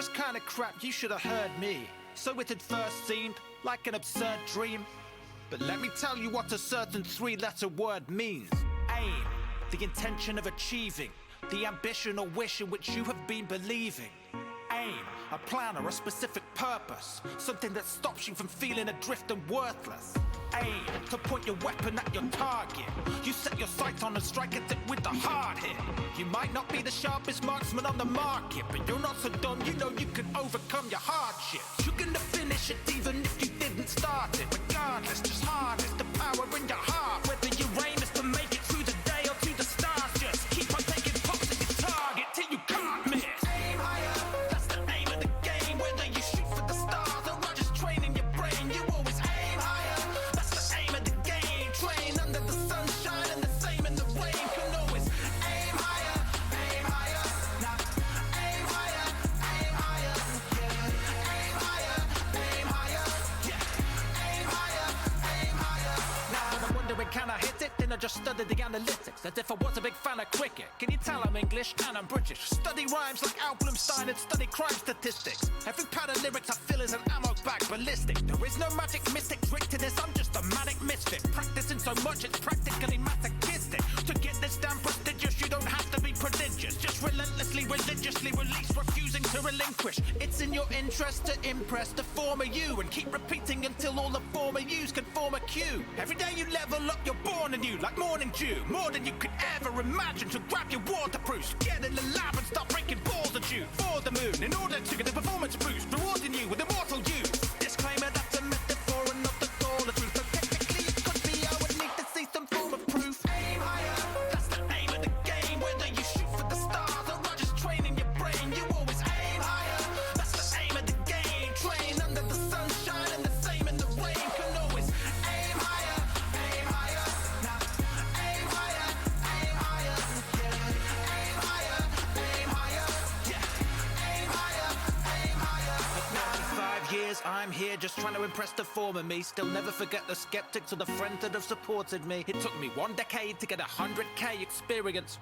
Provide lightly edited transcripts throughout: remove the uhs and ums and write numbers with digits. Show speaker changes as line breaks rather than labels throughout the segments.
was kinda crap, you should have heard me. So it had first seemed like an absurd dream. But let me tell you what a certain three-letter word means. Aim, the intention of achieving, the ambition or wish in which you have been believing. Aim, a plan or a specific purpose, something that stops you from feeling adrift and worthless. Aim, to point your weapon at your target. You set your sights on and strike at it with the hard hit. You might not be the sharpest marksman on the market, but you're not so dumb, you know you can overcome your hardships. You're gonna finish it even if you didn't start it. Regardless, just harness the power in your heart. Whether your aim is to make it through the day or to the stars, just keep on taking pops at your target till you can't miss. Aim higher, that's the aim of the game. Whether you shoot for the stars or are just training your brain, you always aim higher. That's the aim of the game. Train under the sunshine and the same in the rain. Can always aim higher, aim higher. Now aim higher, aim higher. Yeah. Aim higher, aim higher. Yeah. Aim higher, aim higher. Now I'm wondering, can I hit it? Then I just studied the analytics as if I was a big fan of cricket. Can you tell I'm English and I'm British? Study rhymes like Al Bloomstein and study crime statistics. Every pad of lyrics I feel is an ammo bag ballistic. There is no magic mystic trick to this, I'm just a manic misfit. Practicing so much it's practically masochistic. To get this damn prestigious you don't have to be prodigious. Just relentlessly, religiously release, refusing to relinquish. It's in your interest to impress the former you and keep repeating until all the former yous can form a cue. Every day you level up, you're born anew like morning dew. More than you could ever imagine, to grab your waterproofs. Get in the lab and start breaking balls at you for the moon in order to get a performance boost, rewarding you with immortal youth. Disclaimer, that's a metaphor and not at all the truth. So technically it could be, I would need to see some form of proof. Aim higher, that's the aim of the game. Whether you shoot for the stars or are just training your brain, you always aim higher. That's the aim of the game. Train under the sunshine and the same in the rain. Can always aim higher, aim higher. Now aim higher, aim higher. Yeah. Aim higher, aim higher. Yeah. Aim higher, aim higher. At 95 years I'm here just trying to impress the former me. Still never forget the skeptics or the friends that have supported me. It took me 1 decade to get 100k experience.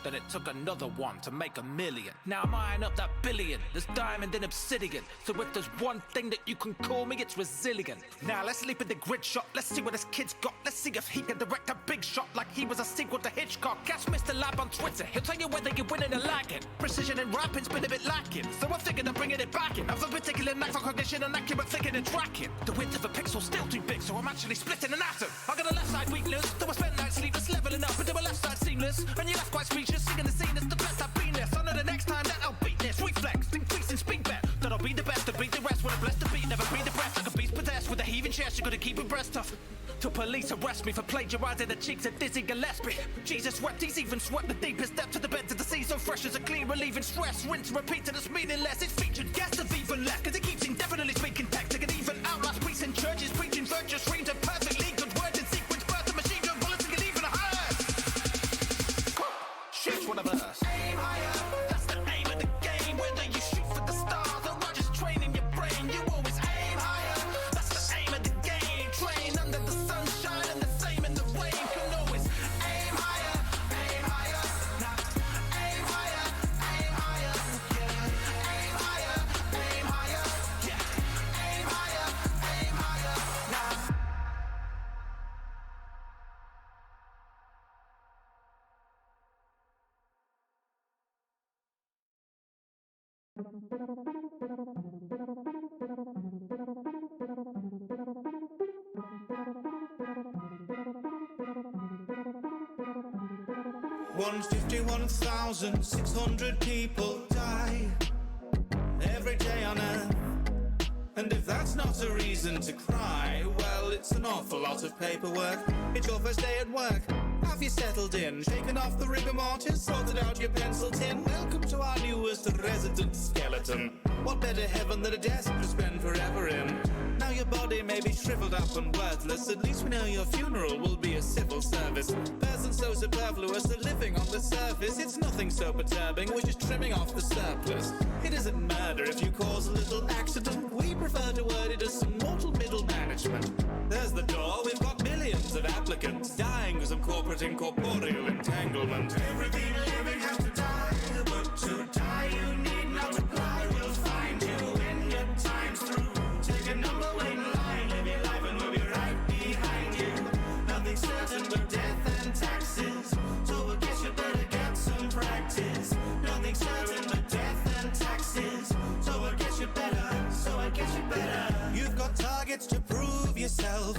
Then it took another one to make 1 million. Now I'm eyeing up that billion. There's diamond in obsidian. So if there's one thing that you can call me, it's resilient. Now let's leap at the grid shot. Let's see what this kid's got. Let's see if he can direct a big shot like he was a sequel to Hitchcock. Catch Mr. Lab on Twitter. He'll tell you whether you're winning or lagging. Precision in rapping's been a bit lacking, so I figured I'm bringing it back in. I've a particular knack for cognition and accurate thinking and tracking. The width of a pixel's still too big, so I'm actually splitting an atom. I got a left side weakness, so I spent nights sleepless, leveling up into a left side seamless. And you left quite speechless, singing the scene. It's the best I've been this. I know the next time that I'll beat this. Reflex, increasing speed bet. That I'll be the best to beat the rest. When I'm blessed to beat, never be depressed. Like a beast possessed with a heaving chest. You gotta keep your breast tough. Till police arrest me for plagiarizing the cheeks of Dizzy Gillespie. Jesus wept, he's even swept the deepest depths of the bed to the sea. So fresh as a clean, relieving stress. Rinse and repeat till it's meaningless. It's featured guests have even left, cause it keeps indefinitely speaking text. It can even outlast priests in churches, preaching virtuous streams of perfectly good words in sequence. Birth of machine gun bullets, it can even a hearse. Shit's one of us. Aim higher, that's the aim of the game. Whether you shoot for the stars or are just training your brain, you always aim higher. That's the aim of the game. Train under the sunshine and the same in the rain. Can always aim higher, aim higher. Now aim higher, aim higher. Yeah. Aim higher, aim higher. Yeah. Aim higher, aim higher. Now.
One 51,600 people die every day on Earth. And if that's not a reason to cry, well, it's an awful lot of paperwork. It's your first day at work. Have you settled in? Shaken off the rigor mortis? Sorted out your pencil tin? Welcome to our newest resident skeleton. What better heaven than a desk to spend forever in? Now your body may be shriveled up and worthless. At least we know your funeral will be a civil service. Person so superfluous that living on the surface, it's nothing so perturbing, we're just trimming off the surplus. It isn't murder if you cause a little accident. We prefer to word it as some mortal middle management. There's the door, we've got millions of applicants dying because of corporate incorporeal entanglement. Everything living has to die, but to die you need not apply. We'll find fights to prove yourself.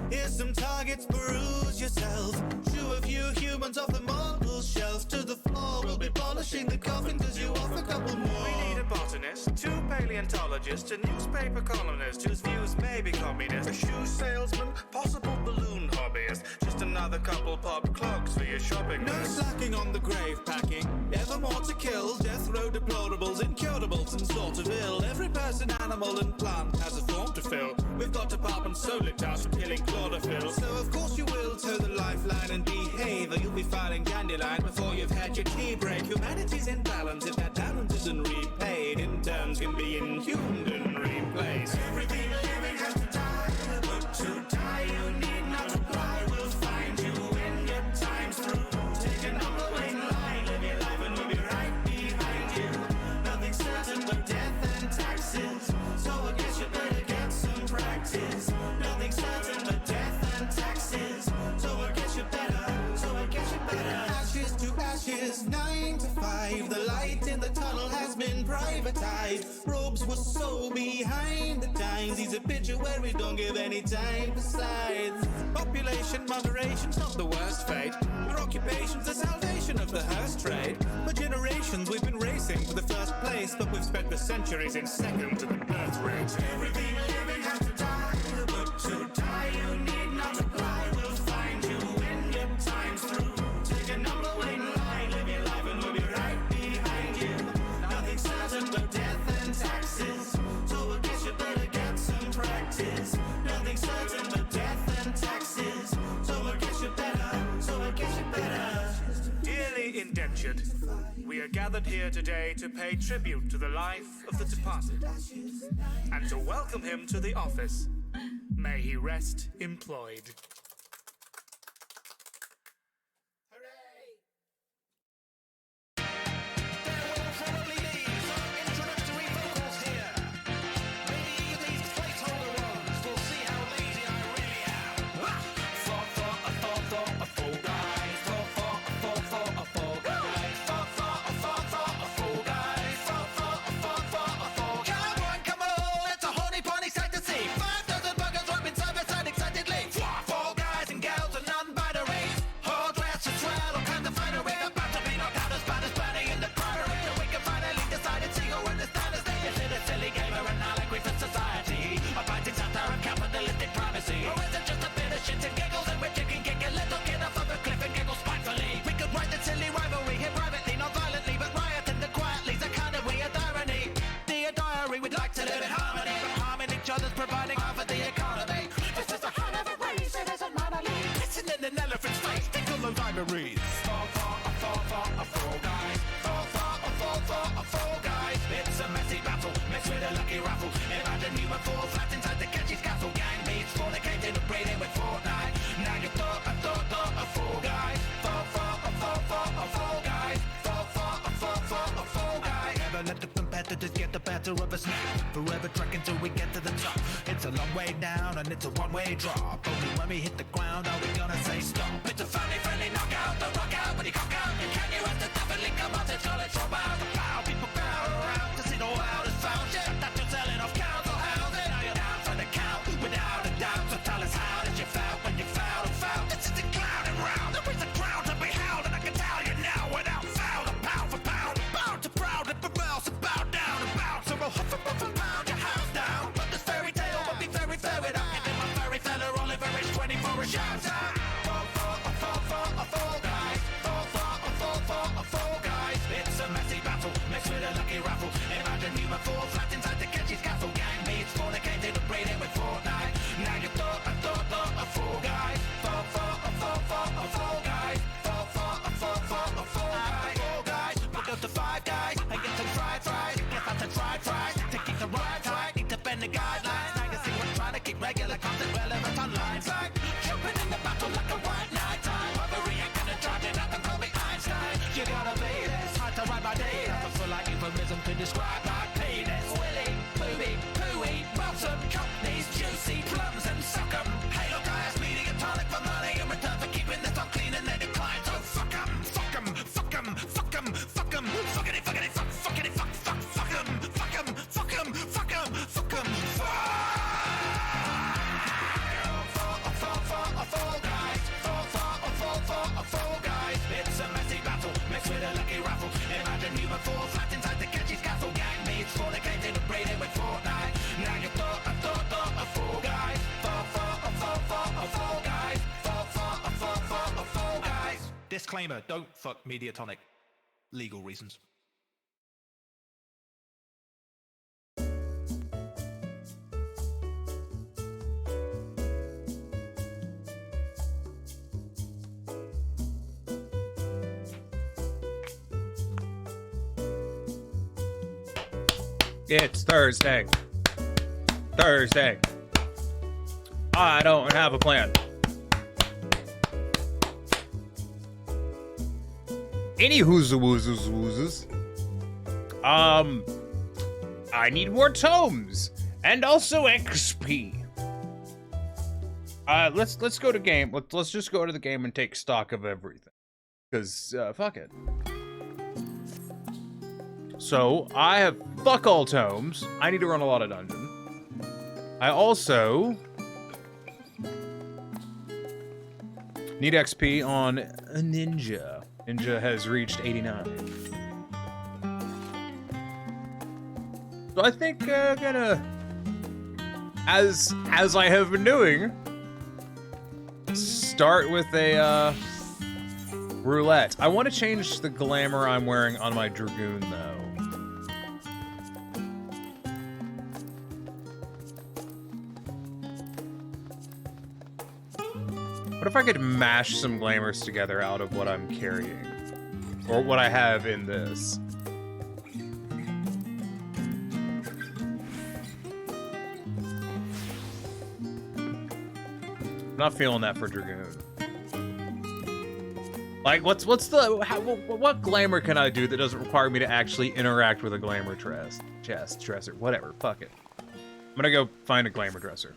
Here's some targets, peruse yourself. Shoo a few humans off the model shelf. To the floor, we'll be polishing the coffin cause you off a couple more.
We need a botanist, 2 paleontologists, a newspaper columnist whose views may be communist, a shoe salesman, possible balloon hobbyist, just another couple pop clogs for your shopping
No
list.
slacking on the grave packing, ever more to kill. Death row deplorables, incurables and sort of ill. Every person, animal and plant has a form to fill. We've got departments solely tasked with killing chlorophyll. So of course you will toe the lifeline and behave, or you'll be filing dandelion before you've had your tea break. Humanity's in balance if that balance isn't repaid. Interns can be inhumed and replaced. Everything living has to die, but to die you need not apply. We'll find you when your time's through. Take a number, wait in line, live your life and we'll be right behind you. Nothing's certain but death and taxes, so I guess you better get some practice. Nothing's certain but death and taxes, so I guess you better. Ashes to ashes, 9 to 5. The light in the tunnel has been privatized. Robes were so behind the times. He's obituary, don't give any time besides. Population moderation's not the worst fate. Your occupation's the salvation of the hearse trade. For generations we've been racing for the first place, but we've spent the centuries in second to the birth rate. Everything living has to die, but to die you need not apply. We'll find you when your time's through. Take a number, wait in line, live your life and we'll be right behind you. Nothing's certain but death and taxes, so I guess you better get some practice. Nothing's certain but death and taxes, so I guess you better.
Dearly indentured, we are gathered here today to pay tribute to the life of the departed and to welcome him to the office. May he rest employed.
Providing half of the economy. This is a hell of a race, it isn't money. Listen in an elephant's face, tickle the libraries. Fall guys. Fall guys. It's a messy battle, mixed with a lucky raffle. Imagine you were full flat inside the catchy's castle. Gang beats, fornicating and breeding with Fortnite. Now you thought a fall guys. Fall guys. Fall guys. Never let the competitors get the better of us now. Forever tracking till we get to the top. It's a long way down and it's a one-way drop. Only when we hit the ground are we gonna say stop. It's a friendly knockout, the rock out when you cock out. You can't you have to definitely come out, it's all it's all about. The power, people bow around to see the wild is found. Yeah, that you're selling off cows or hounds. And now you're down for the count, without a doubt. So tell us how did you felt when you fouled and fouled. This is the clouding round, there is a crowd to be held. And I can tell you now without foul, a pound for pound. Bound to proud, if a mouse and bow down and bounce. So we'll huff and pound your house down. But this fairy tale will be very fair without getting my fairy fella Oliver is 24 a shout out. Fall guys. It's a messy battle, mixed with a lucky raffle. Imagine you were full flat inside the catchy's castle. Gang beats, fornicated and breeding with Fortnite. Now you thought a fall guys. Fall guys. Fall guys. Look up to 5 guys and get some fried fries. Guess that's a fried fries to keep the right right. Need to bend the guidelines. Now you see what's trying to keep regular content relevant online. Like jumping in the battle like a white night time. Overreacting and charging up and call me Einstein. You gotta be this hard to ride my day. I'm a full like euphemism to describe my penis. Disclaimer, don't fuck Mediatonic. Legal reasons.
It's Thursday. I don't have a plan. Any woozes. I need more tomes and also XP. Let's go to game. Let's just go to the game and take stock of everything. Cause fuck it. So I have fuck all tomes. I need to run a lot of dungeon. I also need XP on a ninja. Ninja has reached 89. So I think gonna, as I have been doing, start with a roulette. I want to change the glamour I'm wearing on my Dragoon though. What if I could mash some glamours together out of what I'm carrying? Or what I have in this? I'm not feeling that for Dragoon. Like, what glamour can I do that doesn't require me to actually interact with a glamour dresser, whatever, fuck it. I'm gonna go find a glamour dresser.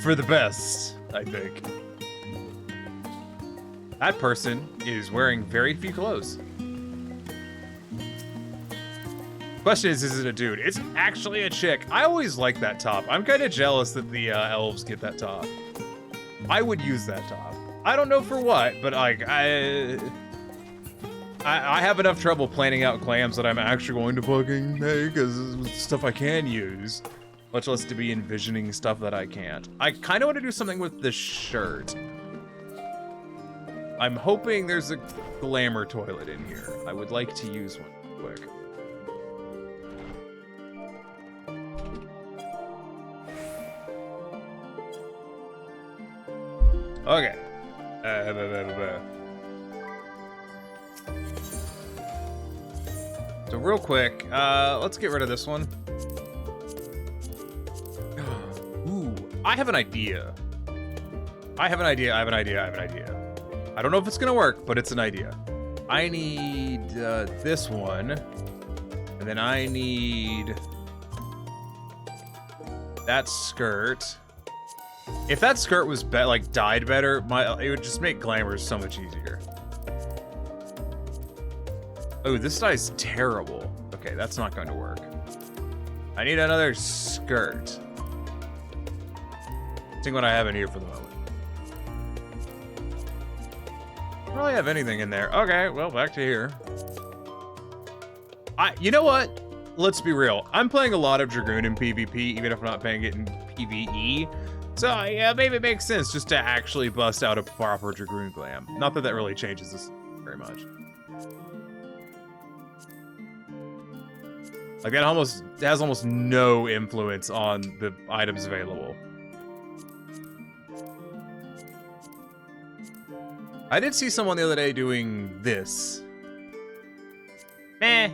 For the best, I think. That person is wearing very few clothes. Question is it a dude? It's actually a chick. I always like that top. I'm kind of jealous that the elves get that top. I would use that top. I don't know for what, but like I have enough trouble planning out clams that I'm actually going to fucking make as stuff I can use. Much less to be envisioning stuff that I can't. I kind of want to do something with the shirt. I'm hoping there's a glamour toilet in here. I would like to use one quick. Okay. So real quick, let's get rid of this one. Ooh, I have an idea. I have an idea. I don't know if it's gonna work, but it's an idea. I need this one, and then I need that skirt. If that skirt was dyed better, it would just make glamour so much easier. Oh, this dye's terrible. Okay, that's not going to work. I need another skirt. Seeing what I have in here for the moment. I don't really have anything in there. Okay, well, back to here. You know what? Let's be real. I'm playing a lot of Dragoon in PvP, even if I'm not playing it in PvE. So, yeah, maybe it makes sense just to actually bust out a proper Dragoon glam. Not that that really changes this very much. Like, that has almost no influence on the items available. I did see someone the other day doing this. Okay,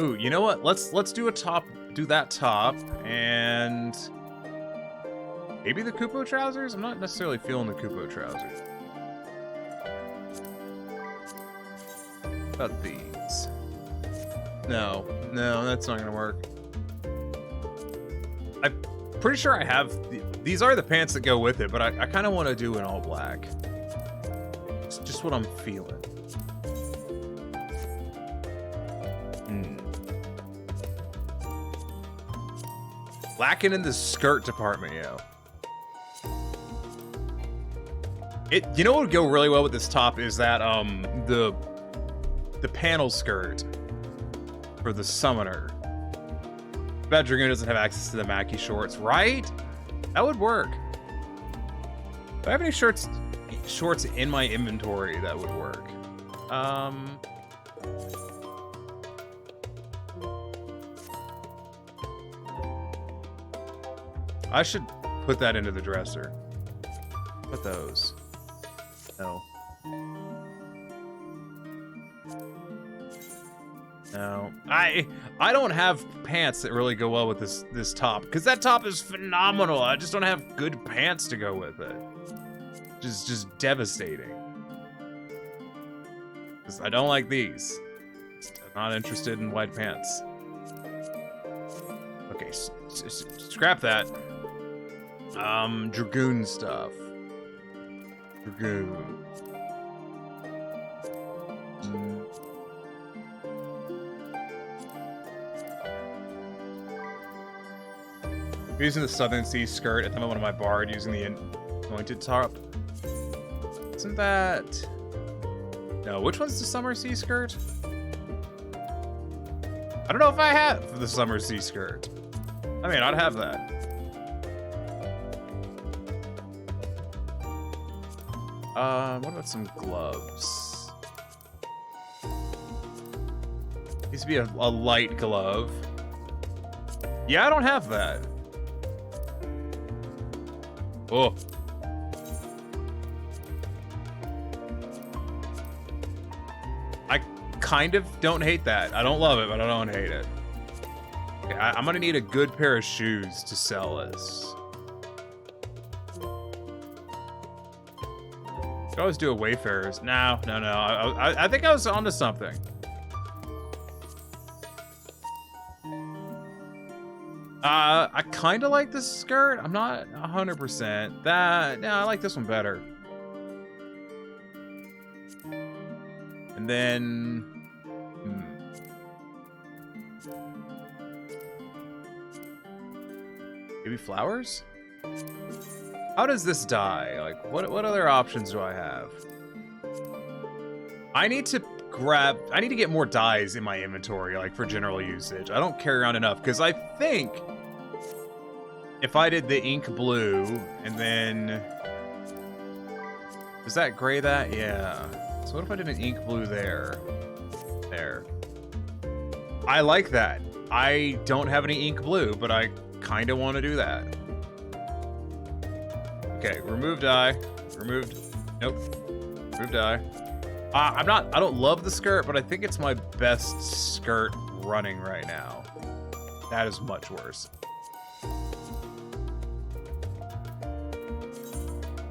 ooh, you know what? Let's do that top, and maybe the Kupo trousers? I'm not necessarily feeling the Kupo trousers. About these. No, that's not gonna work. I'm pretty sure I have, these are the pants that go with it, but I kind of want to do an all black. It's just what I'm feeling. Lacking in the skirt department, yo. You know what would go really well with this top is that the panel skirt. for the summoner. Bad Dragoon doesn't have access to the Mackie shorts, right? That would work. Do I have any shorts in my inventory that would work? I should put that into the dresser. Put those. No. No. I don't have pants that really go well with this top, because that top is phenomenal. I just don't have good pants to go with it. Just devastating. Because I don't like these. I'm not interested in white pants. Okay, scrap that. Dragoon stuff. Dragoon. I'm using the Southern Sea skirt at the moment of my bard, using the anointed top. Isn't that... No, which one's the Summer Sea skirt? I don't know if I have the Summer Sea skirt. I mean, I'd have that. What about some gloves? Needs to be a light glove. Yeah, I don't have that. Oh. I kind of don't hate that. I don't love it, but I don't hate it. Okay, I'm gonna need a good pair of shoes to sell this. Could always do a Wayfarers. No. I think I was onto something. I kind of like this skirt. I'm not 100%. No, I like this one better. And then... Maybe flowers? How does this dye? Like, what other options do I have? I need to get more dyes in my inventory, like, for general usage. I don't carry around enough, because I think if I did the ink blue, and then... Does that gray that? Yeah. So what if I did an ink blue there? There. I like that. I don't have any ink blue, but I kind of want to do that. Okay, remove dye. Removed. Nope. Remove dye. I don't love the skirt, but I think it's my best skirt running right now. That is much worse.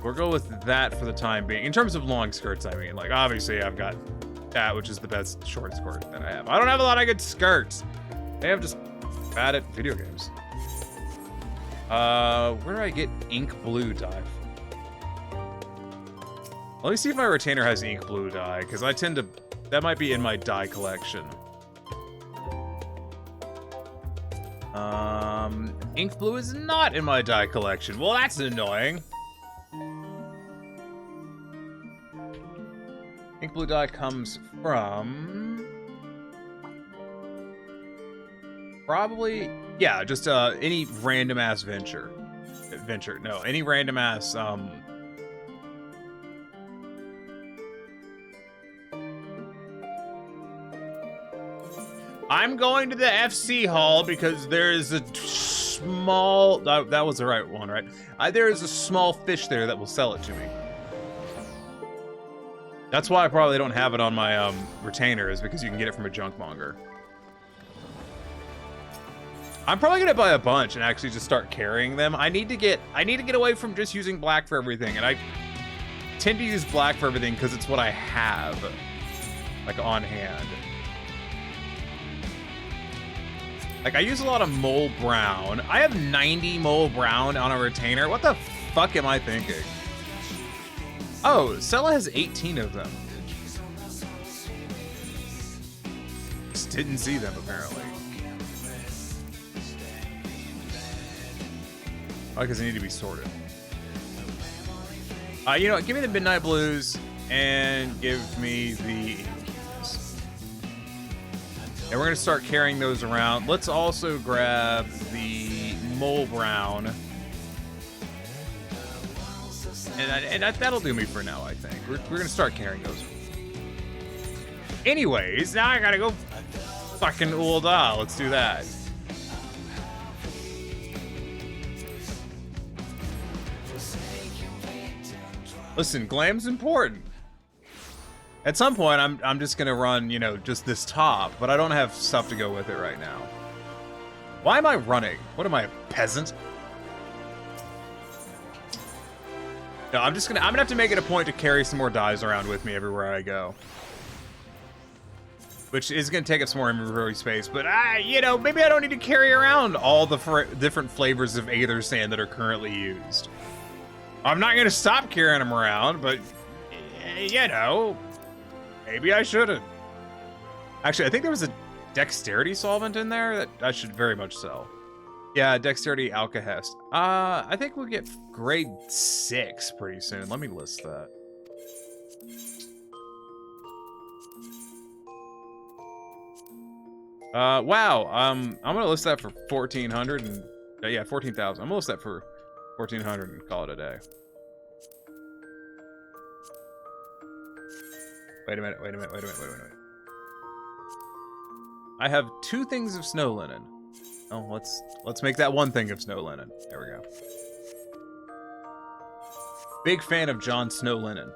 We'll go with that for the time being. In terms of long skirts, I mean, like, obviously I've got that, which is the best short skirt that I have. I don't have a lot of good skirts. I am just bad at video games. Where do I get ink blue dye? Let me see if my retainer has ink blue dye, because I tend to... That might be in my dye collection. Ink blue is not in my dye collection. Well, that's annoying. Ink blue dye comes from... Probably... Yeah, just any random-ass venture. No, any random-ass... I'm going to the FC hall because there is a small... that was the right one, right? There is a small fish there that will sell it to me. That's why I probably don't have it on my retainer, is because you can get it from a junk monger. I'm probably gonna buy a bunch and actually just start carrying them. I need to get away from just using black for everything, and I tend to use black for everything because it's what I have, like, on hand. Like, I use a lot of mole brown. I have 90 mole brown on a retainer. What the fuck am I thinking? Oh, Sella has 18 of them. Just didn't see them, apparently. Oh, because they need to be sorted. You know what? Give me the Midnight Blues and give me the... And we're gonna start carrying those around. Let's also grab the mole brown. And that'll do me for now, I think. We're gonna start carrying those. Anyways, now I gotta go fucking Ulda. Let's do that. Listen, glam's important. At some point, I'm just gonna run, you know, just this top, but I don't have stuff to go with it right now. Why am I running? What am I, a peasant? No, I'm gonna have to make it a point to carry some more dyes around with me everywhere I go. Which is gonna take up some more inventory space, but you know, maybe I don't need to carry around all the different flavors of Aether Sand that are currently used. I'm not gonna stop carrying them around, but you know, maybe I shouldn't. Actually, I think there was a dexterity solvent in there that I should very much sell. Yeah, dexterity alkahest. I think we'll get grade 6 pretty soon. Let me list that. Wow. I'm gonna list that for 1,400 and yeah, 14,000. I'm gonna list that for 1,400 and call it a day. Wait a minute. I have 2 things of snow linen. Oh, let's make that 1 thing of snow linen. There we go. Big fan of Jon Snow Linen.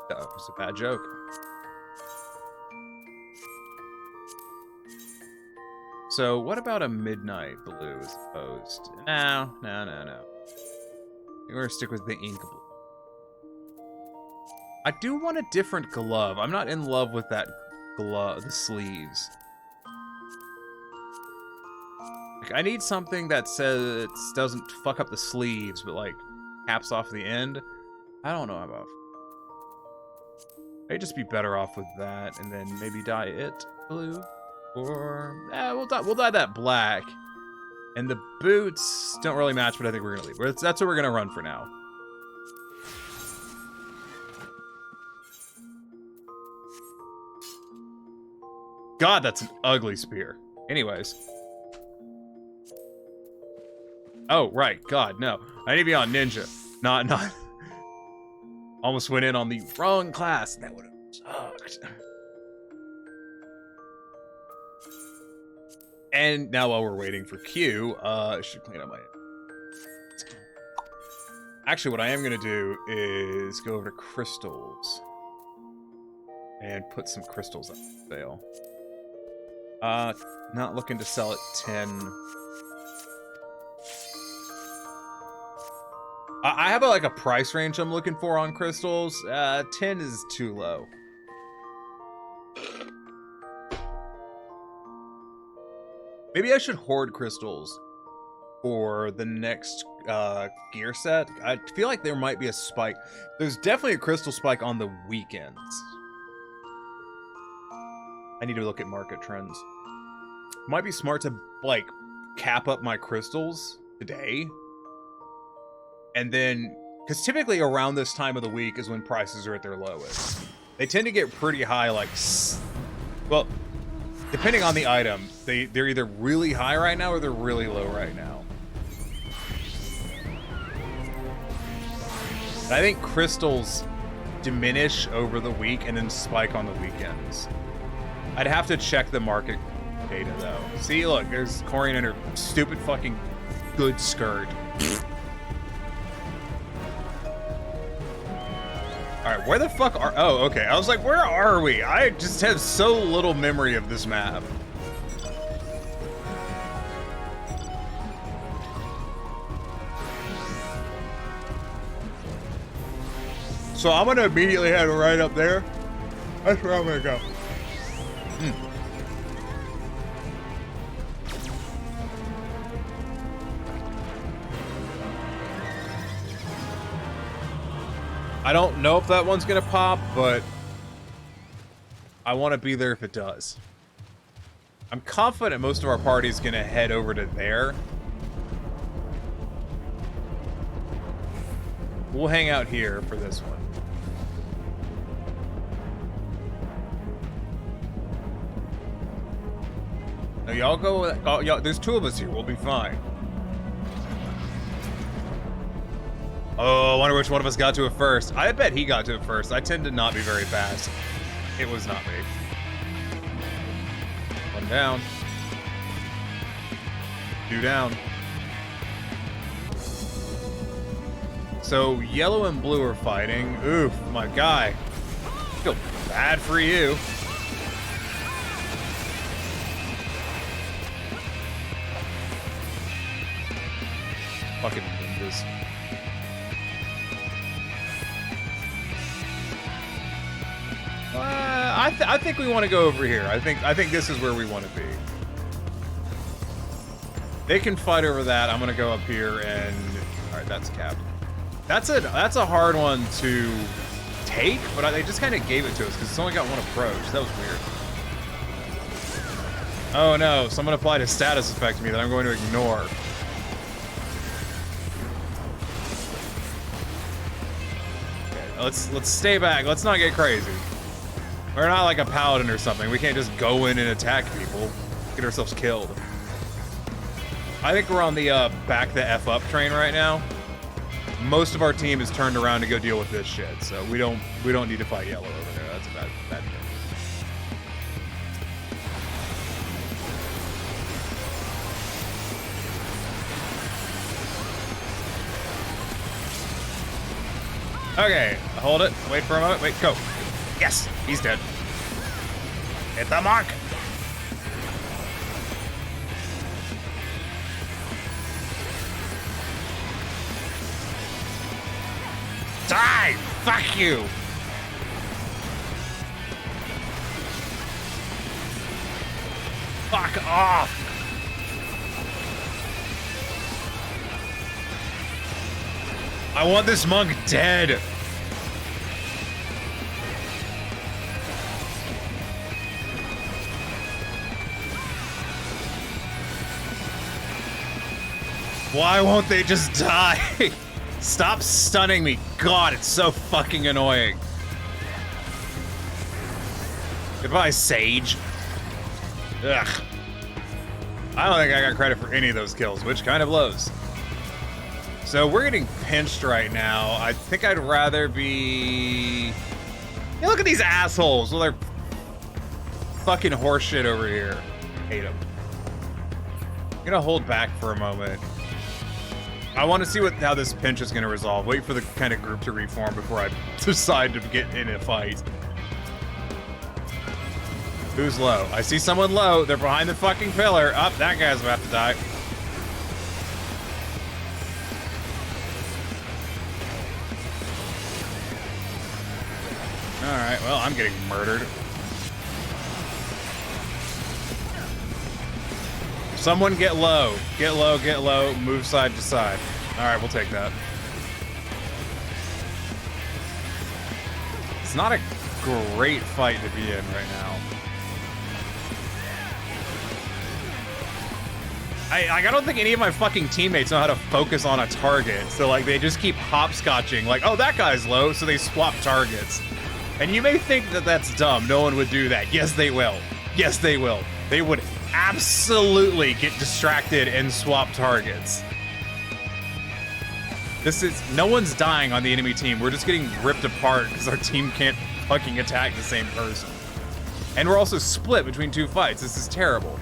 That was a bad joke. So, what about a midnight blue as opposed? No. We're gonna stick with the ink blue. I do want a different glove. I'm not in love with that glove, the sleeves. Like, I need something that says it doesn't fuck up the sleeves, but like caps off the end. I don't know about. I'd just be better off with that, and then maybe dye it blue. Or we'll dye that black, and the boots don't really match, but I think we're gonna leave. That's what we're gonna run for now. God, that's an ugly spear. Anyways. Oh right, God no, I need to be on ninja, not. Almost went in on the wrong class. That would have sucked. And now while we're waiting for Q, I should clean up my... Actually, what I am going to do is go over to crystals. And put some crystals on sale. Not looking to sell at 10. I have like a price range I'm looking for on crystals. 10 is too low. Maybe I should hoard crystals for the next gear set. I feel like there might be a spike. There's definitely a crystal spike on the weekends. I need to look at market trends. Might be smart to like cap up my crystals today. And then, because typically around this time of the week is when prices are at their lowest. They tend to get pretty high, like, well, depending on the item, they're either really high right now or they're really low right now. And I think crystals diminish over the week and then spike on the weekends. I'd have to check the market data though. See, look, there's Corian in her stupid fucking good skirt. Alright, where the fuck are... Oh, okay. I was like, where are we? I just have so little memory of this map. So I'm gonna immediately head right up there. That's where I'm gonna go. I don't know if that one's gonna pop, but I want to be there if it does. I'm confident most of our party's gonna head over to there. We'll hang out here for this one. No, y'all go. Y'all, there's two of us here. We'll be fine. Oh, I wonder which one of us got to it first. I bet he got to it first. I tend to not be very fast. It was not me. One down. Two down. So yellow and blue are fighting. Oof, my guy. I feel bad for you. Fucking ninjas. I think we want to go over here. I think this is where we want to be. They can fight over that. I'm gonna go up here and all right, that's capped. That's a hard one to take, but they just kind of gave it to us because it's only got one approach. That was weird. Oh no! Someone applied a status effect to me that I'm going to ignore. Okay, let's stay back. Let's not get crazy. We're not like a paladin or something. We can't just go in and attack people, get ourselves killed. I think we're on the back the F up train right now. Most of our team is turned around to go deal with this shit, so we don't need to fight yellow over there. That's a bad thing. Okay, hold it. Wait for a moment. Wait, go. Yes, he's dead. Hit the mark. Die! Fuck you! Fuck off! I want this monk dead! Why won't they just die? Stop stunning me. God, it's so fucking annoying. Goodbye, Sage. Ugh. I don't think I got credit for any of those kills, which kind of blows. So we're getting pinched right now. I think I'd rather be... Yeah, look at these assholes with their fucking horseshit over here. Hate them. I'm gonna hold back for a moment. I want to see how this pinch is going to resolve. Wait for the kind of group to reform before I decide to get in a fight. Who's low? I see someone low. They're behind the fucking pillar. Up, that guy's about to die. Alright, well, I'm getting murdered. Someone get low. Get low, get low. Move side to side. Alright, we'll take that. It's not a great fight to be in right now. I don't think any of my fucking teammates know how to focus on a target. So, like, they just keep hopscotching. Like, oh, that guy's low, so they swap targets. And you may think that that's dumb. No one would do that. Yes, they will. Yes, they will. They would absolutely get distracted and swap targets. No one's dying on the enemy team. We're just getting ripped apart because our team can't fucking attack the same person. And we're also split between two fights. This is terrible.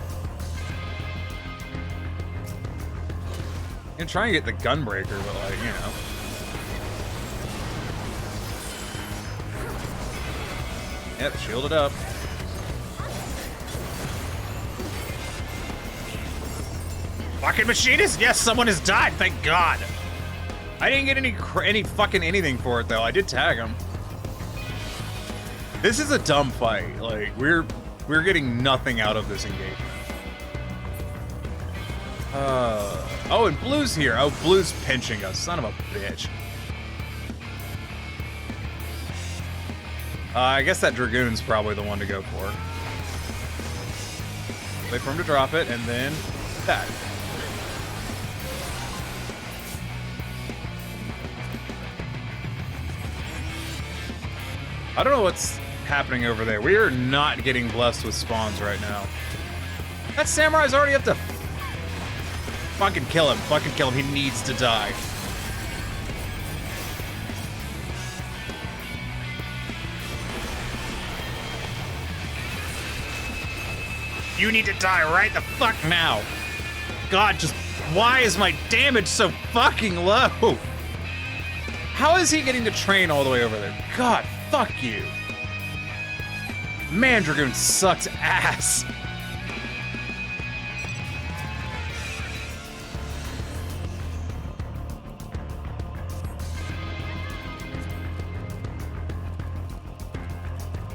I'm gonna try and get the gunbreaker, but like, you know. Yep, shielded up. Fucking machinist! Yes, someone has died, thank God! I didn't get any fucking anything for it, though. I did tag him. This is a dumb fight. Like, we're getting nothing out of this engagement. Oh, and Blue's here. Oh, Blue's pinching us. Son of a bitch. I guess that Dragoon's probably the one to go for. Wait for him to drop it, and then that. I don't know what's happening over there. We are not getting blessed with spawns right now. That samurai's already up to... Fucking kill him. Fucking kill him. He needs to die. You need to die right the fuck now. God, just... Why is my damage so fucking low? How is he getting to train all the way over there? God, fuck you. Man, Dragoon sucks ass.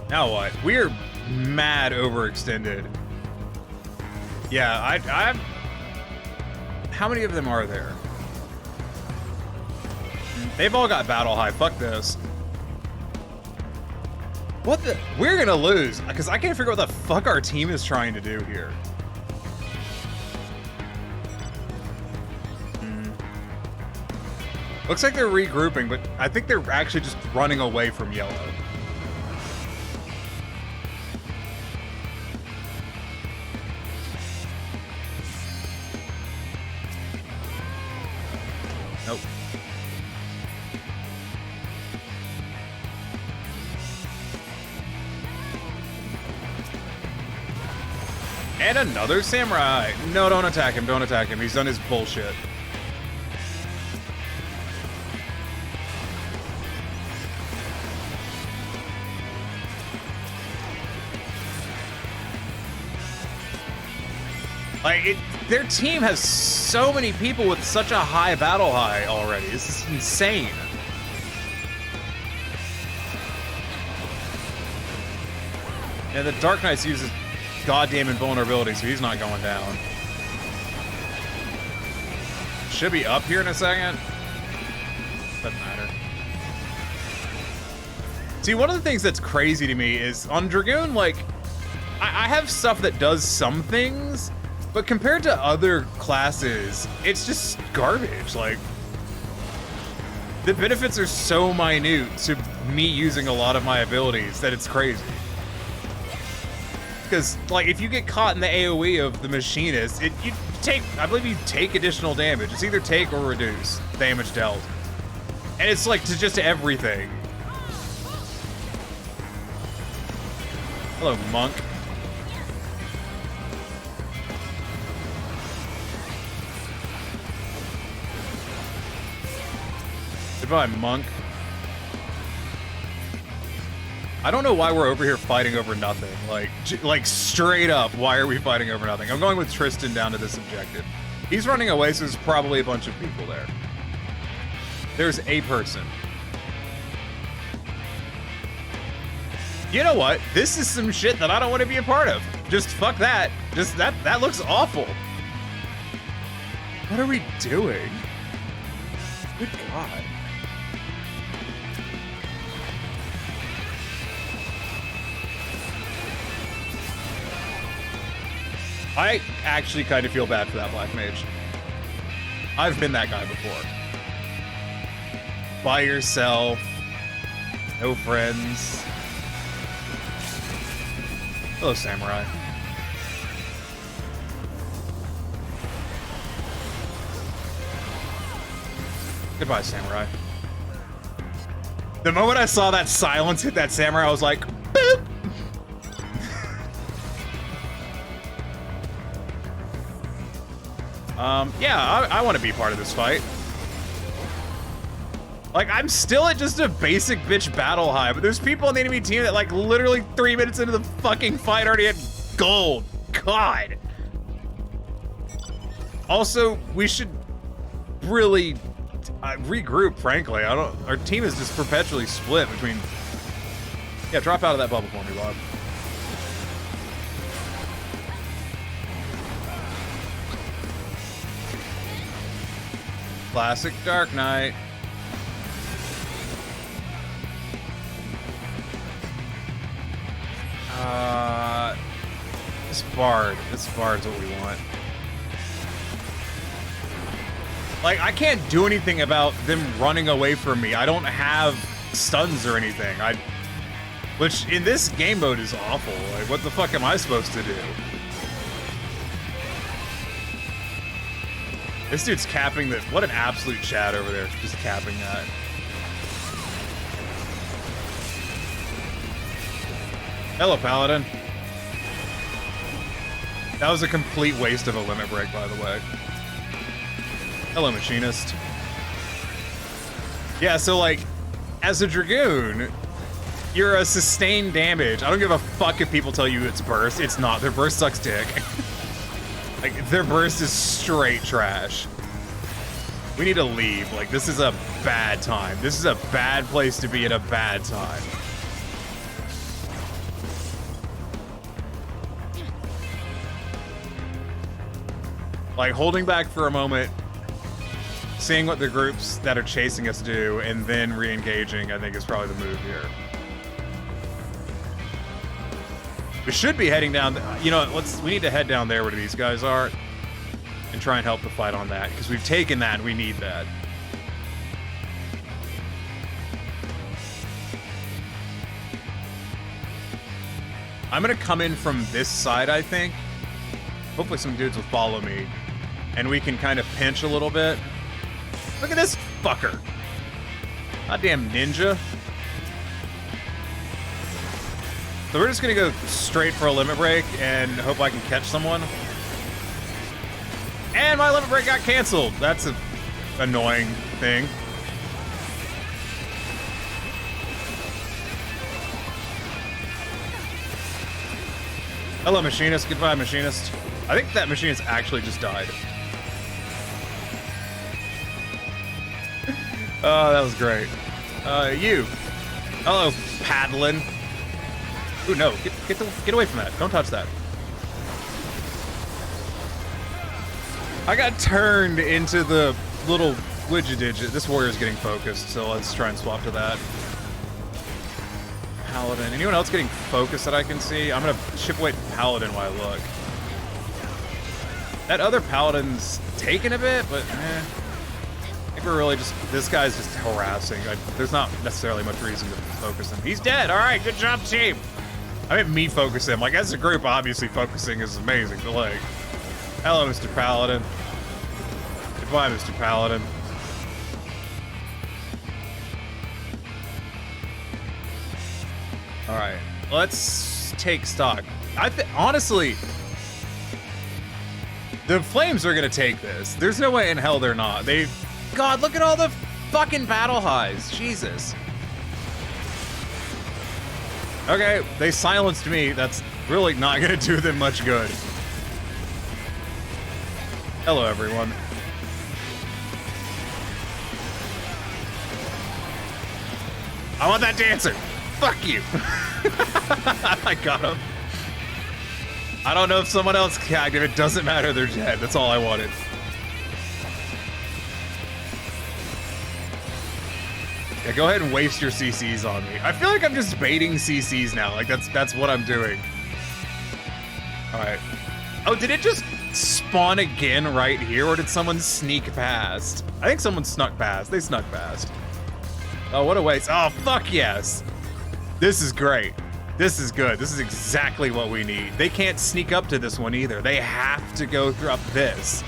Now what? We're mad overextended. Yeah, I've... How many of them are there? They've all got battle high. Fuck this. What the? We're gonna lose, because I can't figure out what the fuck our team is trying to do here. Looks like they're regrouping, but I think they're actually just running away from yellow. Nope. And another samurai. No, don't attack him. Don't attack him. He's done his bullshit. Like, their team has so many people with such a high battle high already. This is insane. And the Dark Knights uses goddamn invulnerability, so he's not going down. Should be up here in a second. Doesn't matter. See, one of the things that's crazy to me is on Dragoon, like, I have stuff that does some things, but compared to other classes, it's just garbage. Like, the benefits are so minute to me using a lot of my abilities that it's crazy. Because, like, if you get caught in the AoE of the Machinist, you take, I believe you take additional damage. It's either take or reduce damage dealt. And it's, like, to just everything. Hello, monk. Goodbye, monk. I don't know why we're over here fighting over nothing. Like straight up, why are we fighting over nothing? I'm going with Tristan down to this objective. He's running away, so there's probably a bunch of people there. There's a person. You know what? This is some shit that I don't want to be a part of. Just fuck that. Just that looks awful. What are we doing? Good God. I actually kind of feel bad for that black mage. I've been that guy before. By yourself, no friends. Hello, samurai. Goodbye, samurai. The moment I saw that silence hit that samurai, I was like, boop! Yeah, I want to be part of this fight. Like, I'm still at just a basic bitch battle high, but there's people on the enemy team that, like, literally 3 minutes into the fucking fight already had gold. God. Also, we should really regroup, frankly. Our team is just perpetually split between... Yeah, drop out of that bubble for me, Bob. Classic Dark Knight. This Bard's what we want. Like, I can't do anything about them running away from me. I don't have stuns or anything. Which in this game mode is awful. Like, what the fuck am I supposed to do? This dude's capping the... What an absolute chat over there. Just capping that. Hello, Paladin. That was a complete waste of a limit break, by the way. Hello, Machinist. Yeah, so, like, as a Dragoon, you're a sustained damage. I don't give a fuck if people tell you it's burst. It's not. Their burst sucks dick. Like, their burst is straight trash. We need to leave. Like, this is a bad time. This is a bad place to be at a bad time. Like, holding back for a moment, seeing what the groups that are chasing us do, and then re-engaging, I think is probably the move here. We should be heading down, you know, we need to head down there where these guys are and try and help the fight on that, because we've taken that and we need that. I'm gonna come in from this side, I think. Hopefully some dudes will follow me and we can kind of pinch a little bit. Look at this fucker. Goddamn ninja. So we're just gonna go straight for a limit break and hope I can catch someone. And my limit break got canceled. That's an annoying thing. Hello, Machinist. Goodbye, Machinist. I think that Machinist actually just died. Oh, that was great. You. Hello, Paddlin. Ooh, no. Get away from that. Don't touch that. I got turned into the little widget-digit. This warrior's getting focused, so let's try and swap to that. Paladin. Anyone else getting focused that I can see? I'm gonna chip away Paladin while I look. That other Paladin's taking a bit, but I think we're really just... This guy's just harassing. There's not necessarily much reason to focus him. He's dead! Alright, good job, team! I meant me focus him. Like, as a group, obviously focusing is amazing, but like... Hello, Mr. Paladin. Goodbye, Mr. Paladin. Alright, let's take stock. Honestly, the Flames are gonna take this. There's no way in hell they're not. God, look at all the fucking battle highs. Jesus. Okay, they silenced me. That's really not gonna do them much good. Hello, everyone. I want that dancer. Fuck you. I got him. I don't know if someone else cagged him. It doesn't matter. They're dead. That's all I wanted. Yeah, go ahead and waste your CCs on me. I feel like I'm just baiting CCs now. Like, that's what I'm doing. All right. Oh, did it just spawn again right here, or did someone sneak past? I think someone snuck past. They snuck past. Oh, what a waste. Oh, fuck yes. This is great. This is good. This is exactly what we need. They can't sneak up to this one either. They have to go through up this.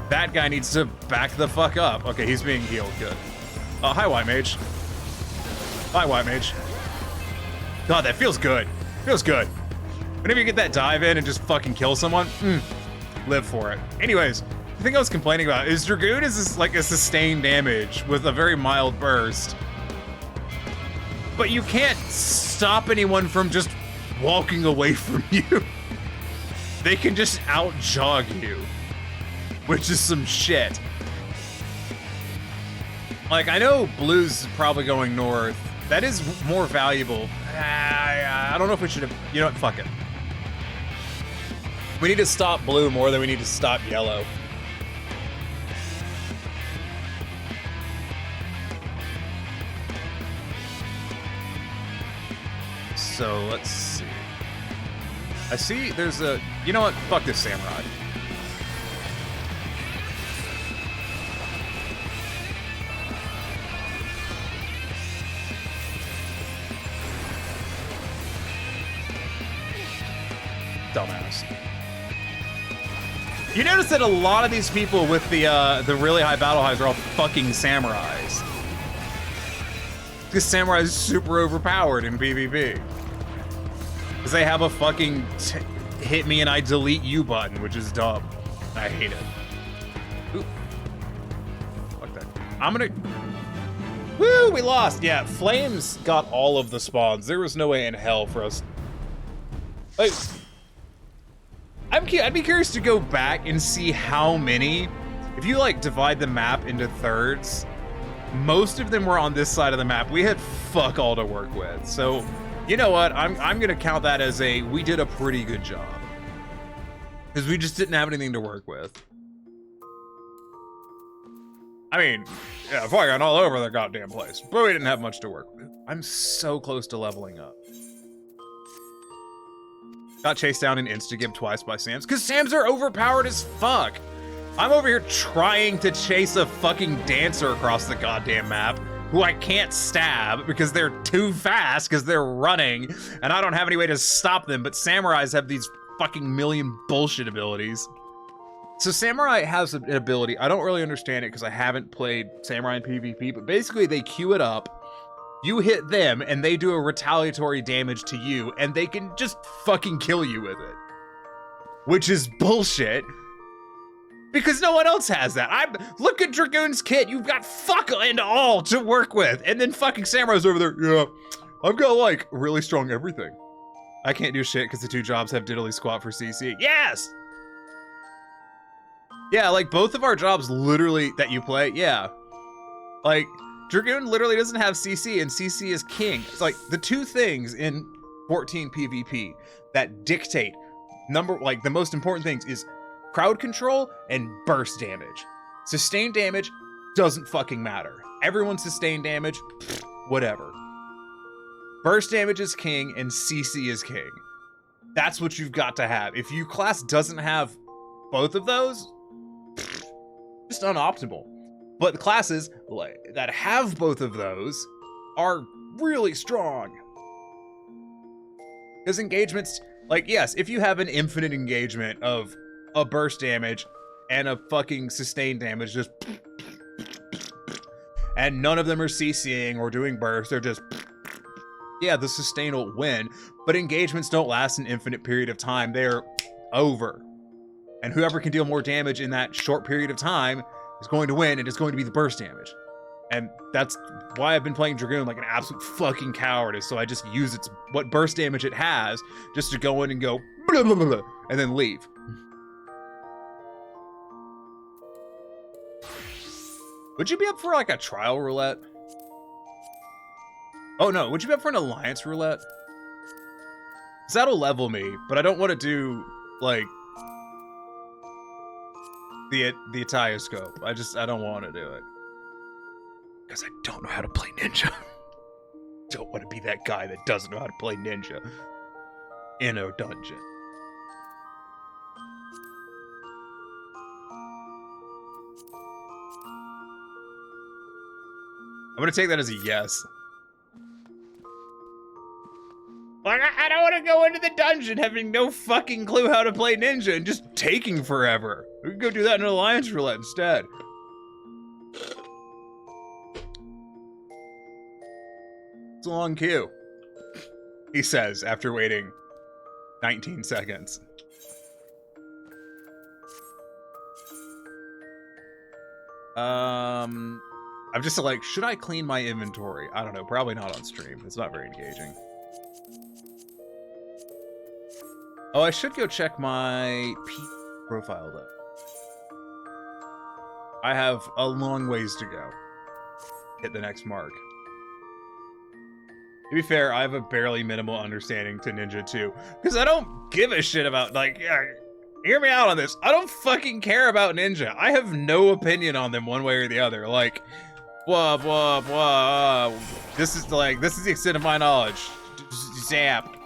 That guy needs to back the fuck up. Okay, he's being healed. Good. Oh, hi, White Mage. Hi, White Mage. God, that feels good. Feels good. Whenever you get that dive in and just fucking kill someone, live for it. Anyways, the thing I was complaining about is Dragoon is like a sustained damage with a very mild burst. But you can't stop anyone from just walking away from you. They can just out-jog you, which is some shit. Like, I know Blue's probably going north. That is more valuable. I don't know if we should have... You know what? Fuck it. We need to stop Blue more than we need to stop Yellow. So, let's see. I see there's a... You know what? Fuck this Samurai. Dumbass. You notice that a lot of these people with the really high battle highs are all fucking samurais. Because samurai is super overpowered in PvP. Because they have a fucking hit me and I delete you button, which is dumb. I hate it. Ooh. Fuck that. I'm gonna... Woo, we lost. Yeah, Flames got all of the spawns. There was no way in hell for us. Like, I'd be curious to go back and see how many. If you like divide the map into thirds, most of them were on this side of the map. We had fuck all to work with. So, you know what? I'm gonna count that as we did a pretty good job. Because we just didn't have anything to work with. I mean, yeah, fucking all over the goddamn place. But we didn't have much to work with. I'm so close to leveling up. Got chased down in Instagib twice by Sams. Because Sams are overpowered as fuck. I'm over here trying to chase a fucking dancer across the goddamn map who I can't stab because they're too fast because they're running and I don't have any way to stop them, but samurais have these fucking million bullshit abilities. So Samurai has an ability, I don't really understand it because I haven't played Samurai in PvP, but basically they queue it up, you hit them, and they do a retaliatory damage to you, and they can just fucking kill you with it. Which is bullshit. Because no one else has that. Look at Dragoon's kit, you've got fuck and all to work with, and then fucking Samurai's over there, yeah, I've got like really strong everything. I can't do shit because the two jobs have diddly squat for CC. Yes! Yeah, like both of our jobs literally that you play, yeah. Like, Dragoon literally doesn't have CC and CC is king. It's like the two things in 14 PvP that dictate the most important things is crowd control and burst damage. Sustained damage doesn't fucking matter. Everyone's sustained damage, whatever. Burst damage is king and CC is king. That's what you've got to have. If your class doesn't have both of those, just unoptimal. But the classes that have both of those are really strong. Because engagements, like, yes, if you have an infinite engagement of a burst damage and a fucking sustained damage, just and none of them are CCing or doing burst, they're just, yeah, the sustain will win, but engagements don't last an infinite period of time. They're over. And whoever can deal more damage in that short period of time is going to win, and it's going to be the burst damage. And that's why I've been playing Dragoon like an absolute fucking coward, is so I just use what burst damage it has just to go in and go blah, blah, blah, blah, and then leave. Would you be up for like a trial roulette? Oh no, would you be up for an alliance roulette? Because that'll level me, but I don't want to do like the Itaioscope. I don't want to do it. Because I don't know how to play ninja. Don't want to be that guy that doesn't know how to play ninja in a dungeon. I'm gonna take that as a yes. Like, I don't want to go into the dungeon having no fucking clue how to play ninja and just taking forever. We can go do that in an alliance roulette instead. It's a long queue, he says after waiting 19 seconds. I'm just like, should I clean my inventory? I don't know, probably not on stream. It's not very engaging. Oh, I should go check my P profile though. I have a long ways to go. Hit the next mark. To be fair, I have a barely minimal understanding to Ninja 2. Because I don't give a shit about, like, hear me out on this. I don't fucking care about Ninja. I have no opinion on them one way or the other. Like, blah, blah, blah. This is the extent of my knowledge. Zap.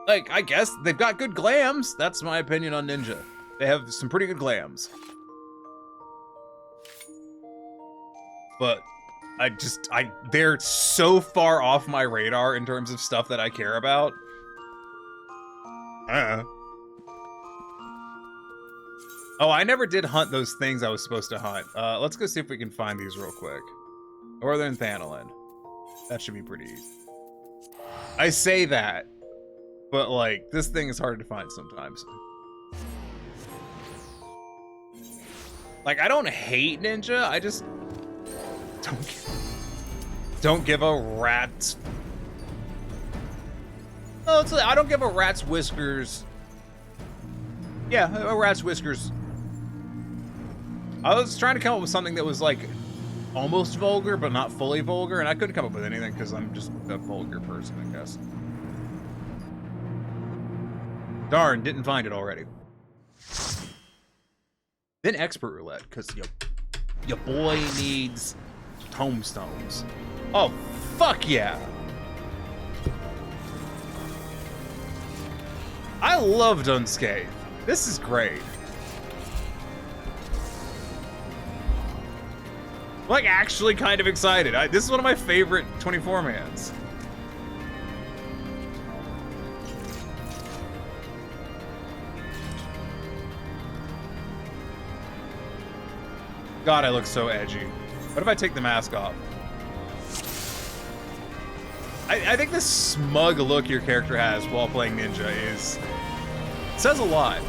Like, I guess they've got good glams. That's my opinion on Ninja. They have some pretty good glams. But they're so far off my radar in terms of stuff that I care about. Oh, I never did hunt those things I was supposed to hunt. Let's go see if we can find these real quick. Northern Thanolin. That should be pretty easy. I say that, but like, this thing is hard to find sometimes. Like, I don't hate ninja, I just don't give a rat's... Oh, it's like, I don't give a rat's whiskers. Yeah, a rat's whiskers. I was trying to come up with something that was like almost vulgar, but not fully vulgar, and I couldn't come up with anything because I'm just a vulgar person, I guess. Darn, didn't find it already. Then expert roulette, because your boy needs tombstones. Oh, fuck yeah! I loved Unscathed. This is great. I'm like actually kind of excited. This is one of my favorite 24-mans. God, I look so edgy. What if I take the mask off? I think the smug look your character has while playing ninja says a lot.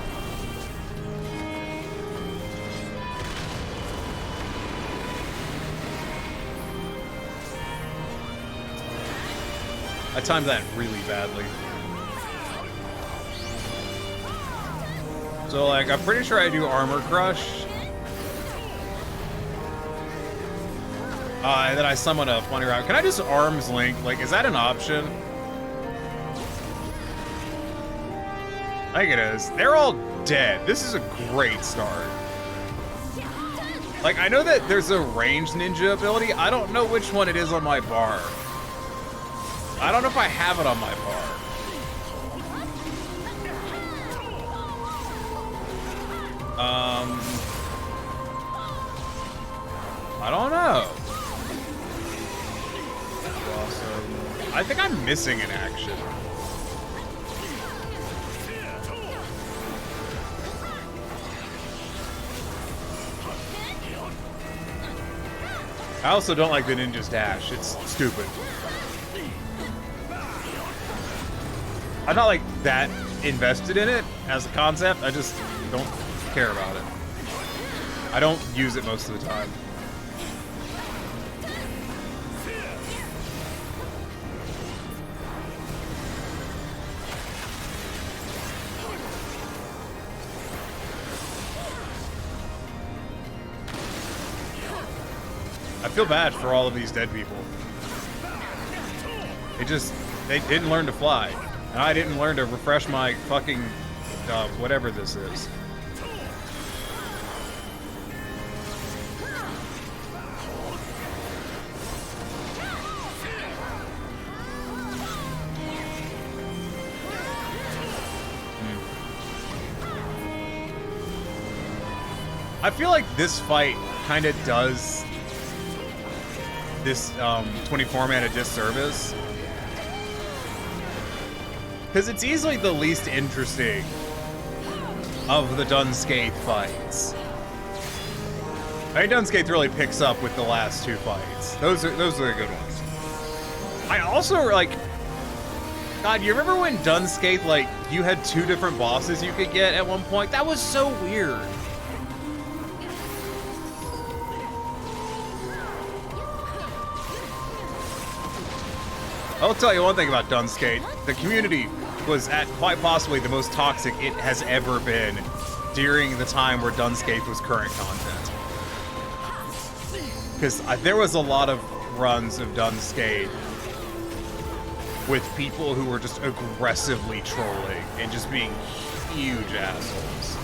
I timed that really badly. So like, I'm pretty sure I do armor crush. And then I summon a funny route. Can I just arms link? Like, is that an option? I think it is. They're all dead. This is a great start. Like, I know that there's a ranged ninja ability. I don't know which one it is on my bar. I don't know if I have it on my bar. I don't know. Awesome. I think I'm missing an action. I also don't like the ninja's dash. It's stupid. I'm not like that invested in it as a concept. I just don't care about it. I don't use it most of the time. I feel bad for all of these dead people. They didn't learn to fly. And I didn't learn to refresh my fucking, whatever this is. I feel like this fight kind of does this 24-man a disservice. Because it's easily the least interesting of the Dunscaith fights. I think Dunscaith really picks up with the last two fights. Those are the good ones. I also like, God, you remember when Dunscaith, like, you had two different bosses you could get at one point? That was so weird. I'll tell you one thing about Dunscaith. The community was at quite possibly the most toxic it has ever been during the time where Dunscaith was current content. Because there was a lot of runs of Dunscaith with people who were just aggressively trolling and just being huge assholes.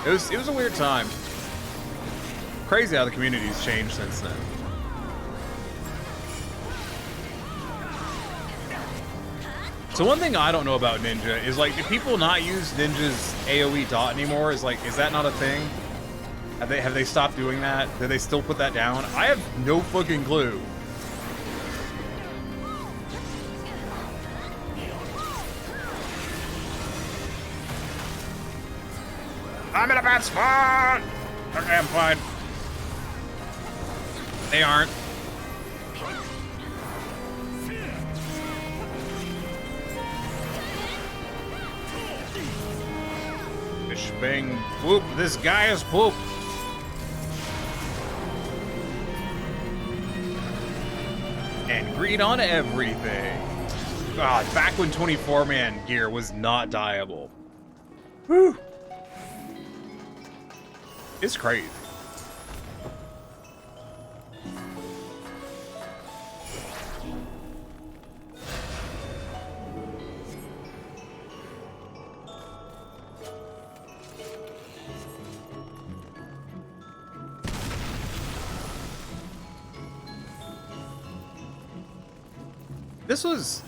It was a weird time. Crazy how the community's changed since then. So one thing I don't know about Ninja is, like, do people not use Ninja's AoE dot anymore? Is that not a thing? Have they stopped doing that? Do they still put that down? I have no fucking clue. I'm in a bad spot! Okay, I'm fine. They aren't. Bish bang whoop, this guy is poop. And greed on everything. God, back when 24-man gear was not dieable. Whew. It's crazy.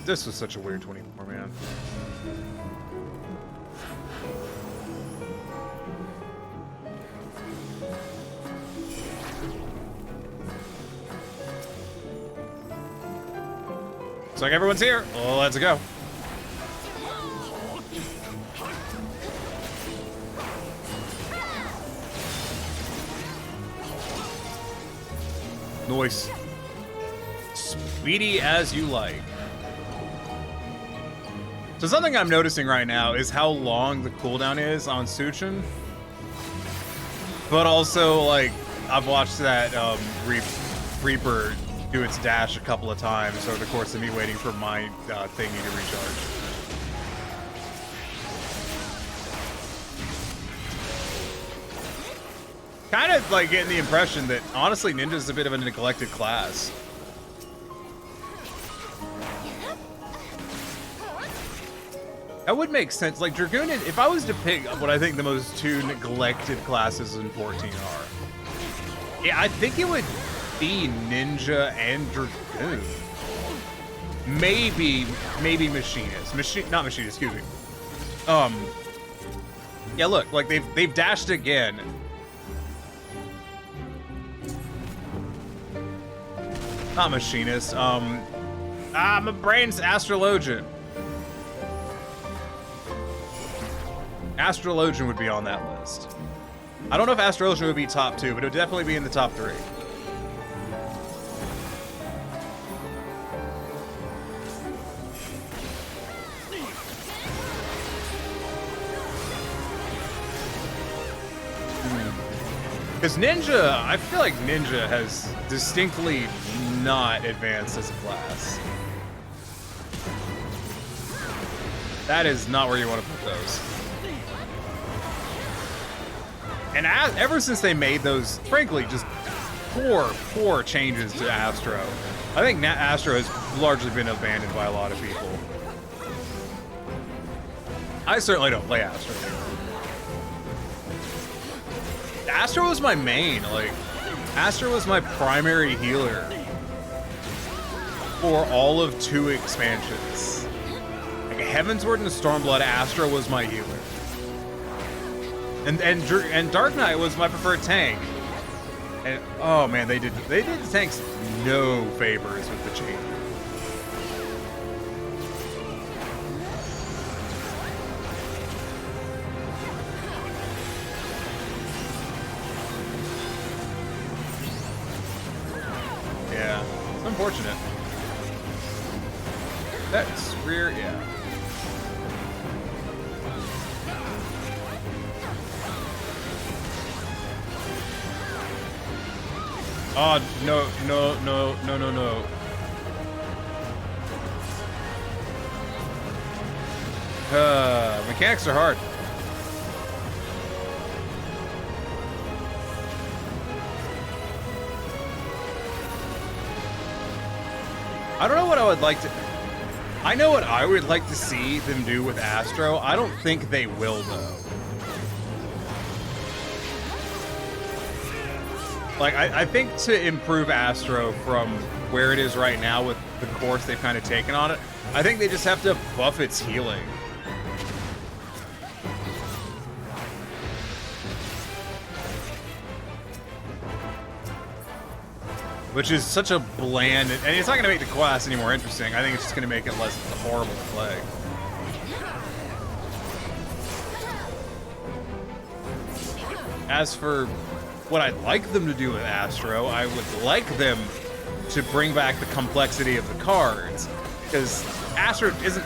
This was such a weird 24, man. Looks like everyone's here. Oh, let's go. Nice. Speedy as you like. So something I'm noticing right now is how long the cooldown is on Suchin. But also, like, I've watched that Reaper do its dash a couple of times over the course of me waiting for my thingy to recharge. Kind of like getting the impression that honestly Ninja's a bit of a neglected class. That would make sense. Like Dragoon, if I was to pick what I think the most two neglected classes in 14 are, yeah, I think it would be Ninja and Dragoon. Maybe Machinist. Not Machinist, excuse me. Yeah, look, like they've dashed again. Not Machinist. My brain's Astrologian. Astrologian would be on that list. I don't know if Astrologian would be top 2, but it would definitely be in the top 3. Because Ninja, I feel like Ninja has distinctly not advanced as a class. That is not where you want to put those. And ever since they made those, frankly, just poor changes to Astro, I think Astro has largely been abandoned by a lot of people. I certainly don't play Astro anymore. Astro was my main, like, Astro was my primary healer for all of 2 expansions. Like, Heavensward and Stormblood, Astro was my healer. And Dark Knight was my preferred tank. And oh man, they did the tanks no favors with the change. Yeah, it's unfortunate. That's rear, yeah. Oh, no. Mechanics are hard. I don't know what I would like to... I know what I would like to see them do with Astro. I don't think they will, though. Like, I think to improve Astro from where it is right now with the course they've kind of taken on it, I think they just have to buff its healing. Which is such a bland, and it's not going to make the class any more interesting. I think it's just going to make it less horrible to play. As for what I'd like them to do with Astro, I would like them to bring back the complexity of the cards. Because Astro isn't,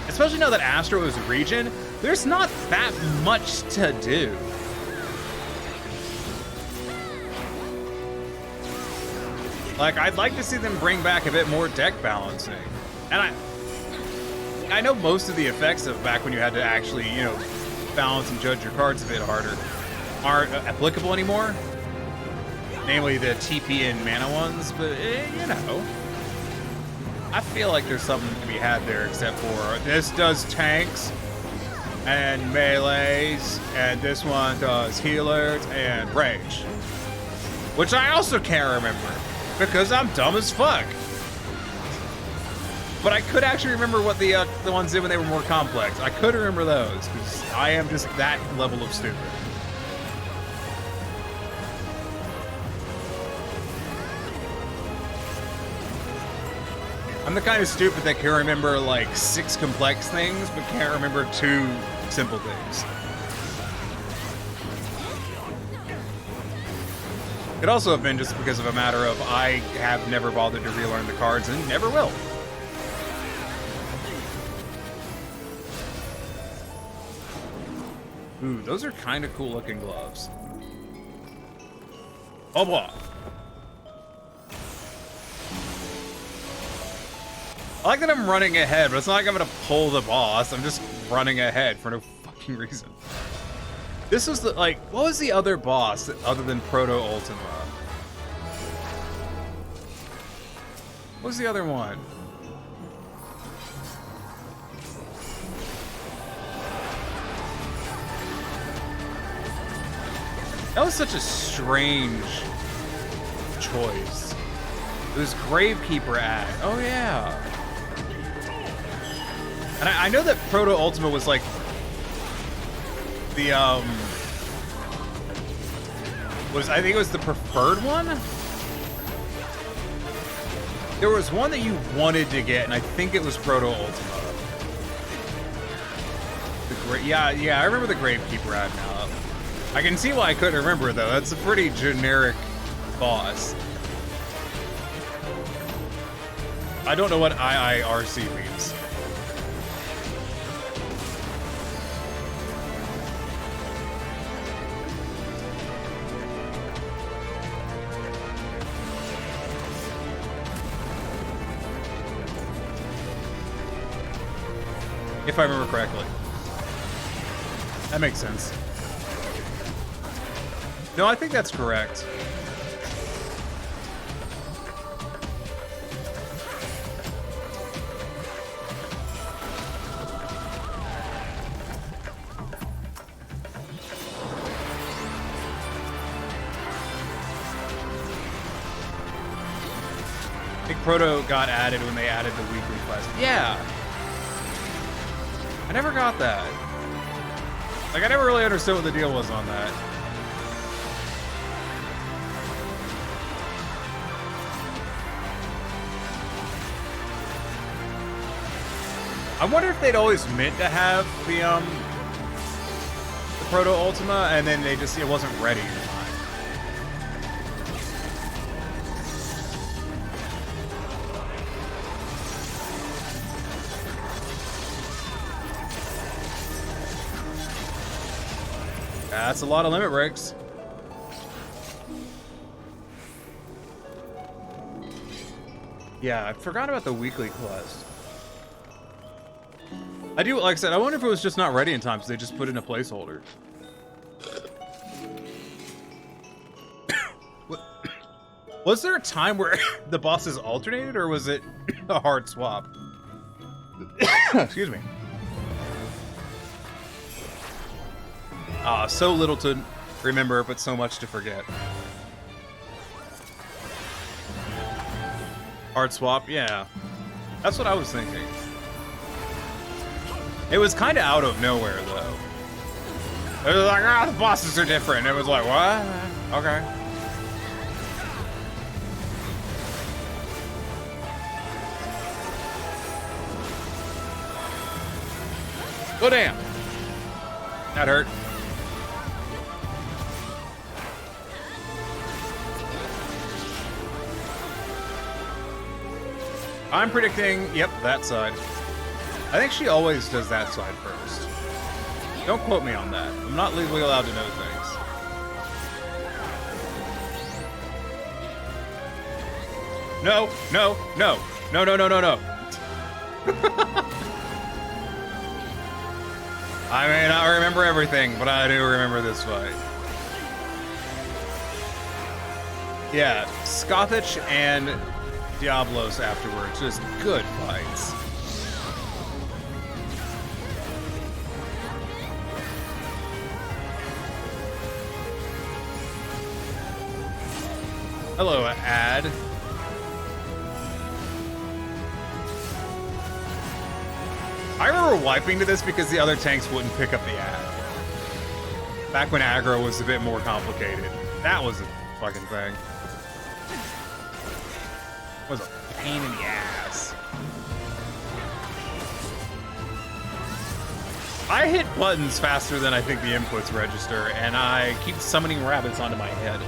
especially now that Astro is a region, there's not that much to do. Like, I'd like to see them bring back a bit more deck balancing. And I know most of the effects of back when you had to actually, you know, balance and judge your cards a bit harder aren't applicable anymore. Namely the TP and mana ones, but, you know. I feel like there's something to be had there, except for this does tanks and melees, and this one does healers and rage. Which I also can't remember. Because I'm dumb as fuck. But I could actually remember what the ones did when they were more complex. I could remember those, because I am just that level of stupid. I'm the kind of stupid that can remember like 6 complex things, but can't remember 2 simple things. Could also have been just because of a matter of I have never bothered to relearn the cards and never will. Ooh, those are kind of cool looking gloves. Oh boy. I like that I'm running ahead, but it's not like I'm gonna pull the boss. I'm just running ahead for no fucking reason. This was the, like, what was the other boss other than Proto Ultima? What was the other one? That was such a strange choice. It was Gravekeeper ad. Oh yeah. And I know that Proto Ultima was like the I think it was the preferred one. There was one that you wanted to get, and I think it was Proto Ultima. Yeah, I remember the Gravekeeper ad now. I can see why I couldn't remember it though. That's a pretty generic boss. I don't know what IIRC means. If I remember correctly. That makes sense. No, I think that's correct. I think Proto got added when they added the weekly quest. Yeah. I never got that. Like, I never really understood what the deal was on that. I wonder if they'd always meant to have the Proto Ultima, and then they just, it wasn't ready in time. That's a lot of limit breaks. Yeah, I forgot about the weekly quest. I do, like I said, I wonder if it was just not ready in time, so they just put in a placeholder. Was there a time where the bosses alternated, or was it a hard swap? Excuse me. So little to remember, but so much to forget. Art swap, yeah. That's what I was thinking. It was kind of out of nowhere, though. It was like, the bosses are different. It was like, what? Okay. Oh, damn. That hurt. I'm predicting, yep, that side. I think she always does that side first. Don't quote me on that. I'm not legally allowed to know things. No, no, no, no, no, no, no, no. I may not remember everything, but I do remember this fight. Yeah, Scothich and Diablos afterwards, just good fights. Hello, ad. I remember wiping to this because the other tanks wouldn't pick up the ad. Back when aggro was a bit more complicated. That was a fucking thing. It was a pain in the ass. I hit buttons faster than I think the inputs register, and I keep summoning rabbits onto my head.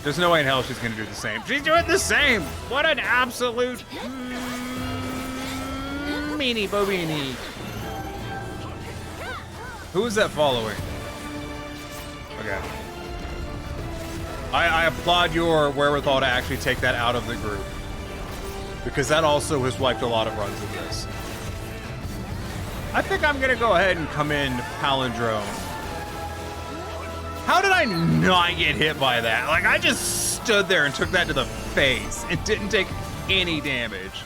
There's no way in hell she's gonna do the same. She's doing the same! What an absolute meanie bobini. Who is that following? Okay. I applaud your wherewithal to actually take that out of the group. Because that also has wiped a lot of runs of this. I think I'm gonna go ahead and come in Palindrome. How did I not get hit by that? Like, I just stood there and took that to the face and didn't take any damage.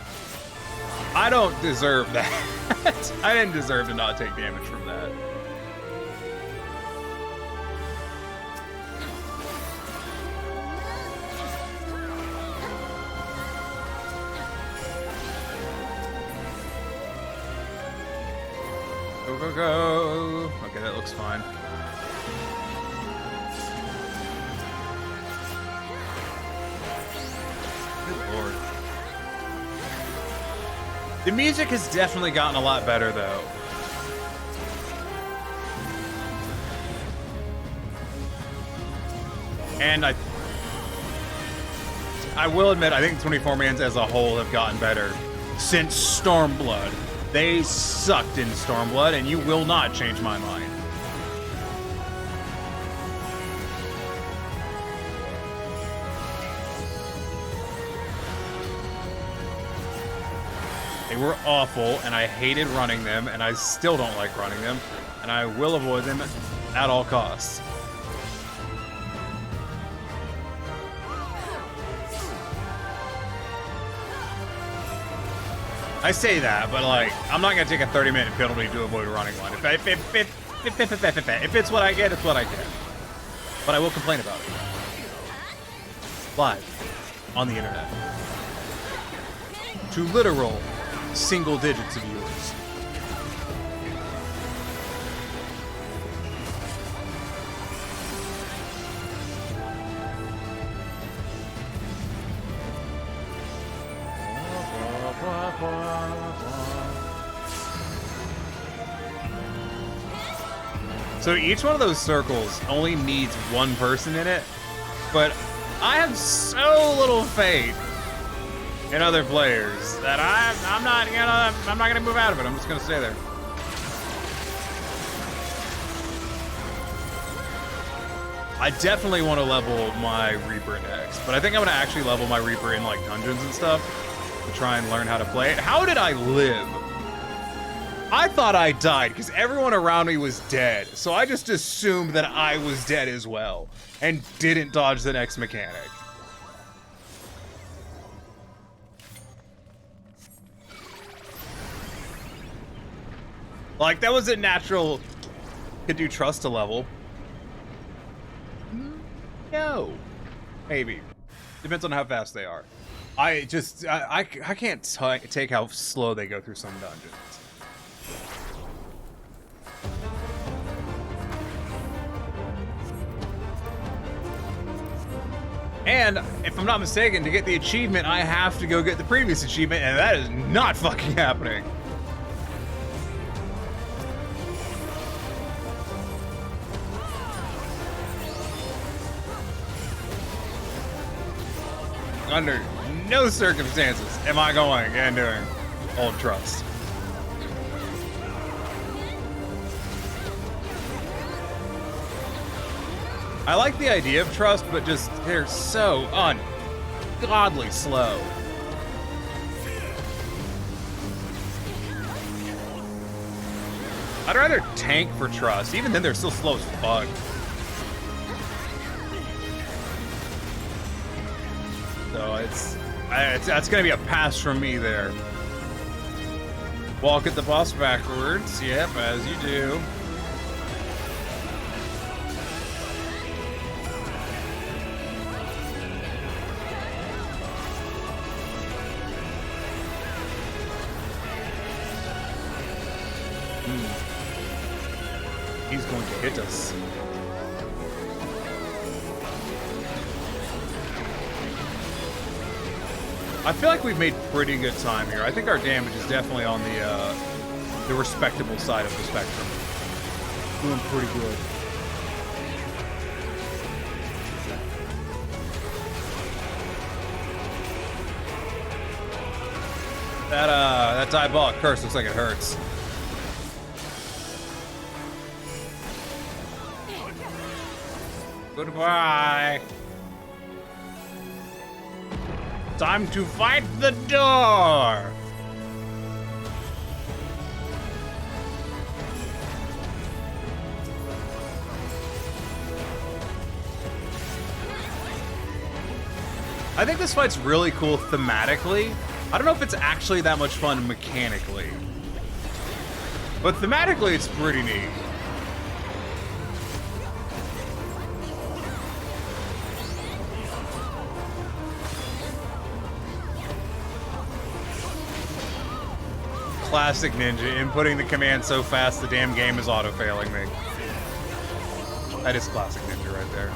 I don't deserve that. I didn't deserve to not take damage from that. Go, go, go. Okay, that looks fine. Good lord. The music has definitely gotten a lot better, though. And I will admit, I think 24-mans as a whole have gotten better since Stormblood. They sucked in Stormblood, and you will not change my mind. They were awful, and I hated running them, and I still don't like running them, and I will avoid them at all costs. I say that, but like, I'm not gonna take a 30-minute penalty to avoid running one. If it's what I get, it's what I get. But I will complain about it. Live. On the internet. To literal single digits of viewers. So each one of those circles only needs one person in it, but I have so little faith in other players that I'm not gonna move out of it. I'm just gonna stay there. I definitely want to level my Reaper next, but I think I'm gonna actually level my Reaper in like dungeons and stuff to try and learn how to play it. How did I live? I thought I died because everyone around me was dead, so I just assumed that I was dead as well and didn't dodge the next mechanic. Like, that was a natural, could you trust a level? No. Maybe. Depends on how fast they are. I can't take how slow they go through some dungeons. And, if I'm not mistaken, to get the achievement, I have to go get the previous achievement, and that is not fucking happening. Under no circumstances am I going and doing Old Trust. I like the idea of trust, but just they're so ungodly slow. I'd rather tank for trust. Even then, they're still slow as fuck. So that's gonna be a pass from me there. Walk at the boss backwards. Yep, as you do. He's going to hit us. I feel like we've made pretty good time here. I think our damage is definitely on the respectable side of the spectrum. Doing pretty good. That diabolic curse looks like it hurts. Goodbye. Time to fight the door. I think this fight's really cool thematically. I don't know if it's actually that much fun mechanically, but thematically it's pretty neat. Classic Ninja, inputting the command so fast the damn game is auto-failing me. That is classic Ninja right there.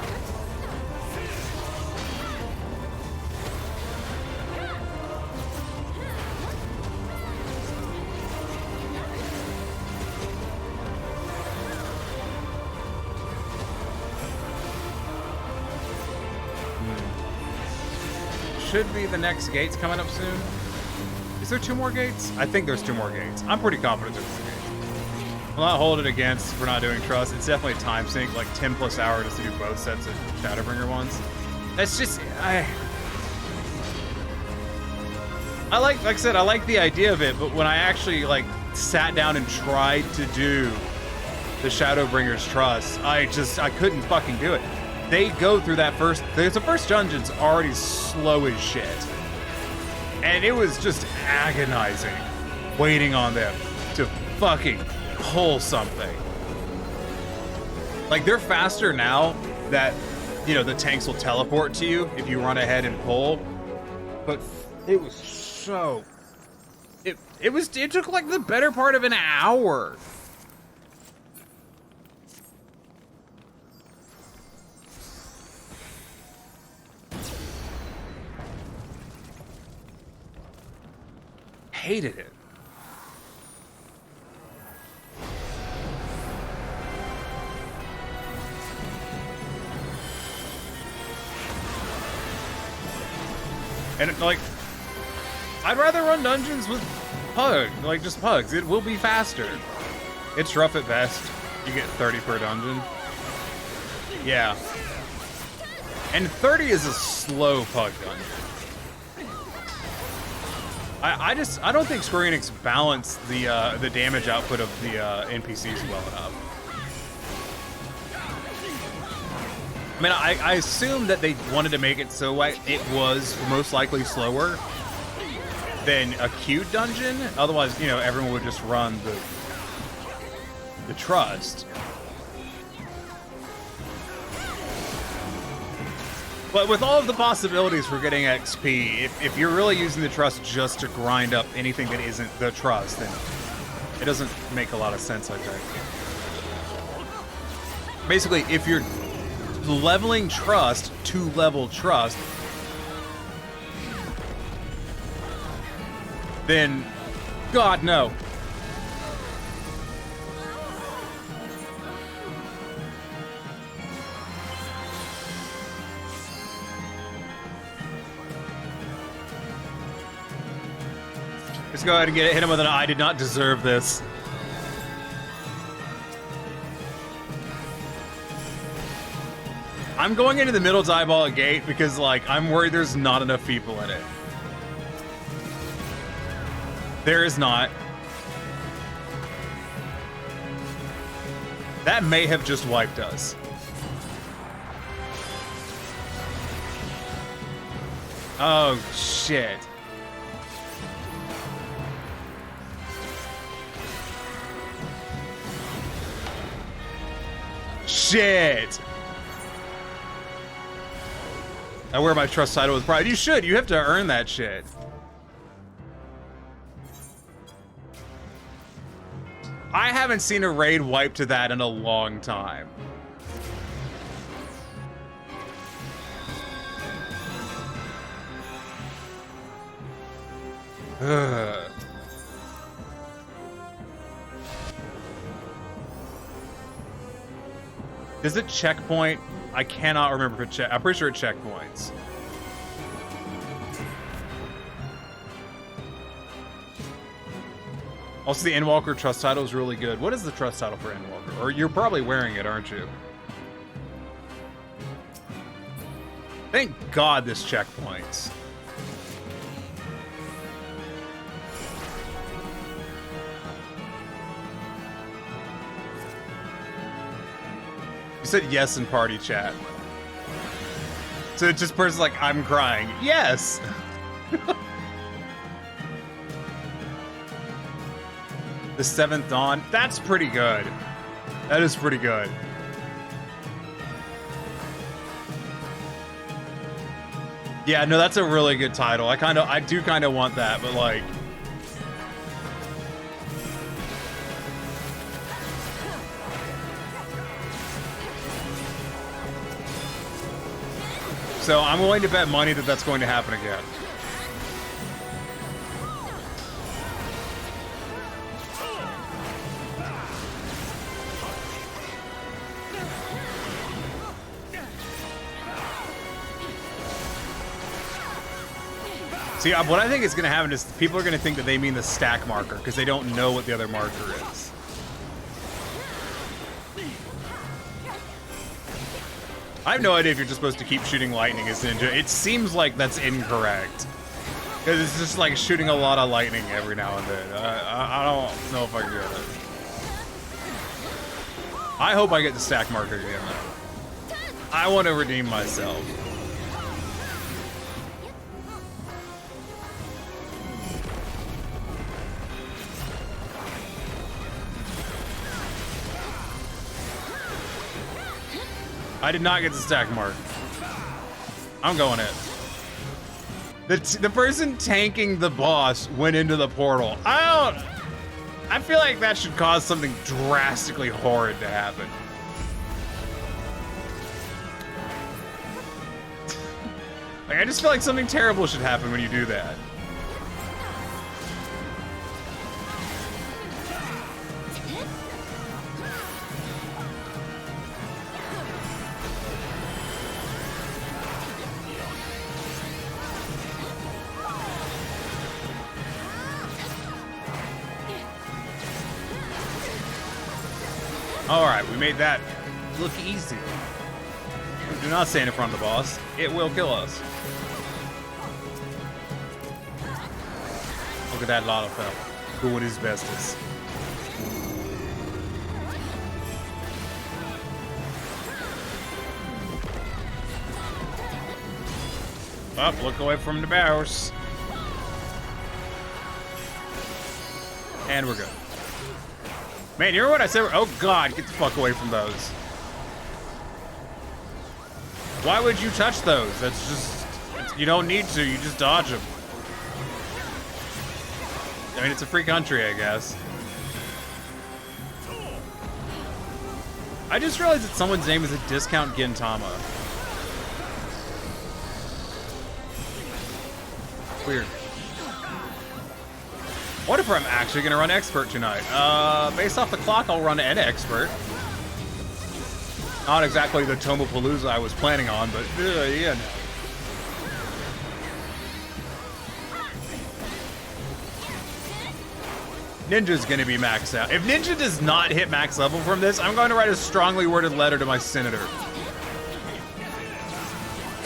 Should be the next gates coming up soon. Is there 2 more gates? I think there's 2 more gates. I'm pretty confident there's 2 gates. I'll not hold it against for not doing Trust. It's definitely a time sink, like 10 plus hours to do both sets of Shadowbringer ones. That's just, I like I said, I like the idea of it, but when I actually like sat down and tried to do the Shadowbringer's Trust, I couldn't fucking do it. They go through that the first dungeon's already slow as shit. And it was just agonizing waiting on them to fucking pull something. Like, they're faster now that, you know, the tanks will teleport to you if you run ahead and pull. But it was so... It took like the better part of an hour. Hated it. And like, I'd rather run dungeons with like just pugs. It will be faster. It's rough at best. You get 30 per dungeon. Yeah. And 30 is a slow pug dungeon. I don't think Square Enix balanced the damage output of the NPCs well enough. I mean, I assume that they wanted to make it so it was most likely slower than a queued dungeon. Otherwise, you know, everyone would just run the Trust. But with all of the possibilities for getting XP, if you're really using the trust just to grind up anything that isn't the trust, then it doesn't make a lot of sense, I think. Basically, if you're leveling trust to level trust, then God, no. Let's go ahead and hit him with an I did not deserve this. I'm going into the middle to eyeball a gate because, like, I'm worried there's not enough people in it. There is not. That may have just wiped us. Oh, shit. Shit! I wear my trust title with pride. You should. You have to earn that shit. I haven't seen a raid wipe to that in a long time. Ugh. Does it checkpoint? I cannot remember if it check. I'm pretty sure it checkpoints. Also, the Endwalker trust title is really good. What is the trust title for Endwalker? Or you're probably wearing it, aren't you? Thank God this checkpoints. You said yes in party chat. So it's just person's like, I'm crying. Yes! The 7th Dawn. That's pretty good. That is pretty good. Yeah, no, that's a really good title. I do kind of want that, but like... So I'm willing to bet money that that's going to happen again. See, what I think is going to happen is people are going to think that they mean the stack marker because they don't know what the other marker is. I have no idea if you're just supposed to keep shooting lightning as ninja. It seems like that's incorrect. Because it's just like shooting a lot of lightning every now and then. I don't know if I can get it. I hope I get the stack marker again, though. I want to redeem myself. I did not get the stack mark. I'm going in. The person tanking the boss went into the portal. I feel like that should cause something drastically horrid to happen. Like, I just feel like something terrible should happen when you do that. Alright, we made that look easy. Do not stand in front of the boss. It will kill us. Look at that lava fell. Doing his bestest. Up, look away from the barrels. And we're good. Man, you remember what I said? Oh God, get the fuck away from those. Why would you touch those? That's just... You don't need to, you just dodge them. I mean, it's a free country, I guess. I just realized that someone's name is a Discount Gintama. Weird. What if I'm actually gonna run Expert tonight? Based off the clock, I'll run an Expert. Not exactly the Tomapalooza I was planning on, but yeah. Ninja's gonna be maxed out. If Ninja does not hit max level from this, I'm going to write a strongly worded letter to my senator.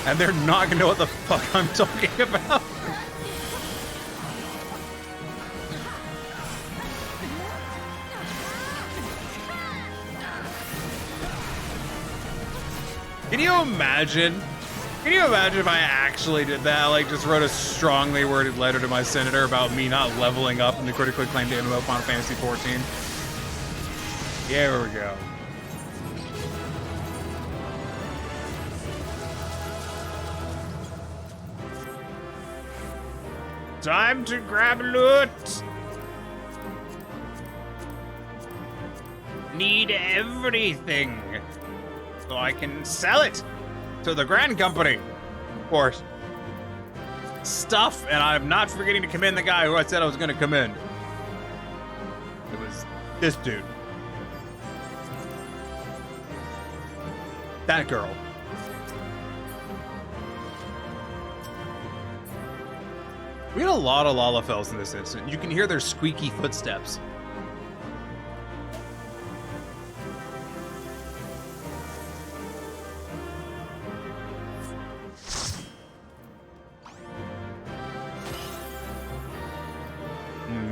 And they're not gonna know what the fuck I'm talking about. Can you imagine? Can you imagine if I actually did that? Like, just wrote a strongly worded letter to my senator about me not leveling up in the critically acclaimed MMO Final Fantasy XIV. Yeah, here we go. Time to grab loot. Need everything so I can sell it to the Grand Company for stuff, and I'm not forgetting to commend the guy who I said I was going to commend. It was this dude. That girl. We had a lot of Lalafels in this instant. You can hear their squeaky footsteps.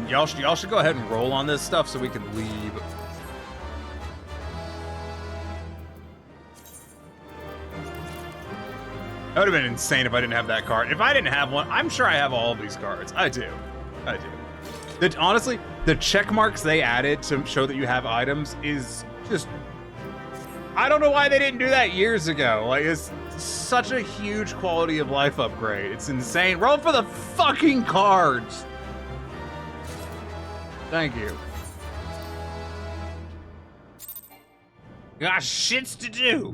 Y'all should go ahead and roll on this stuff so we can leave. That would have been insane if I didn't have that card. If I didn't have one, I'm sure I have all of these cards. I do. Honestly, the check marks they added to show that you have items is just... I don't know why they didn't do that years ago. Like, it's such a huge quality of life upgrade. It's insane. Roll for the fucking cards. Thank you. Got shits to do.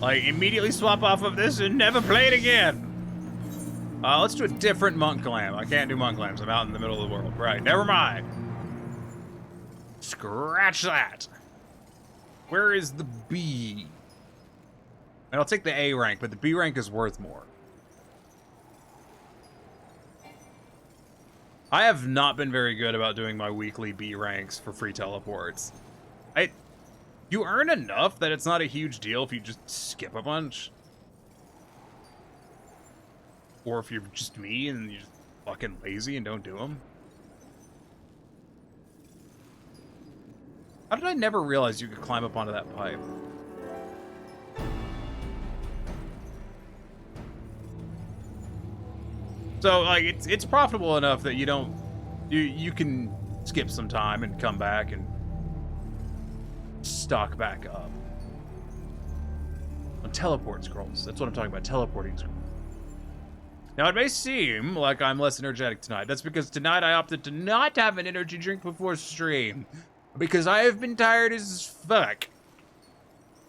Like, immediately swap off of this and never play it again. Let's do a different monk clam. I can't do monk clams. I'm out in the middle of the world. Right, never mind. Scratch that. Where is the B? And I'll take the A rank, but the B rank is worth more. I have not been very good about doing my weekly B ranks for free teleports. You earn enough that it's not a huge deal if you just skip a bunch. Or if you're just me and you're just fucking lazy and don't do them. How did I never realize you could climb up onto that pipe? So, like, it's profitable enough that you don't... You can skip some time and come back and stock back up. On teleport scrolls. That's what I'm talking about, teleporting scrolls. Now, it may seem like I'm less energetic tonight. That's because tonight I opted to not have an energy drink before stream. Because I have been tired as fuck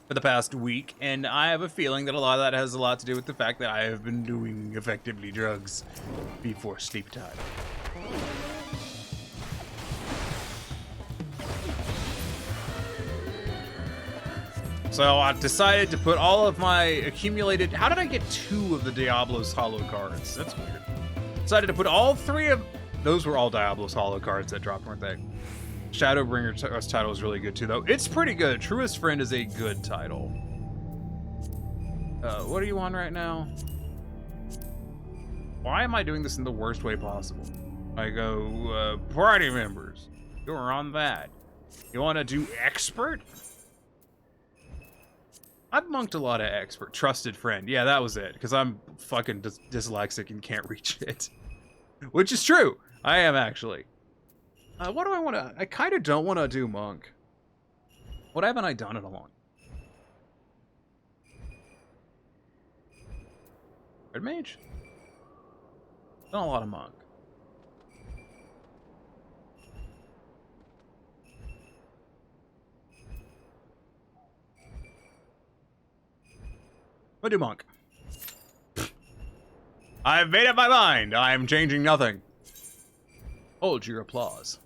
for the past week, and I have a feeling that a lot of that has a lot to do with the fact that I have been doing effectively drugs before sleep time. So I decided to put all of my accumulated... How did I get 2 of the Diablos Hollow cards? That's weird. Decided to put all 3 of... Those were all Diablos Hollow cards that dropped, weren't they? Shadowbringer's title is really good too, though. It's pretty good. Truest Friend is a good title. What are you on right now? Why am I doing this in the worst way possible? I go, party members. You're on that. You want to do expert? I've monked a lot of expert. Trusted friend. Yeah, that was it. Because I'm fucking dyslexic and can't reach it. Which is true. I am, actually. What do I want to... I kind of don't want to do monk. What haven't I done in a long? Red mage? Done a lot of monk. What do monk? I've made up my mind. I'm changing nothing. Hold your applause.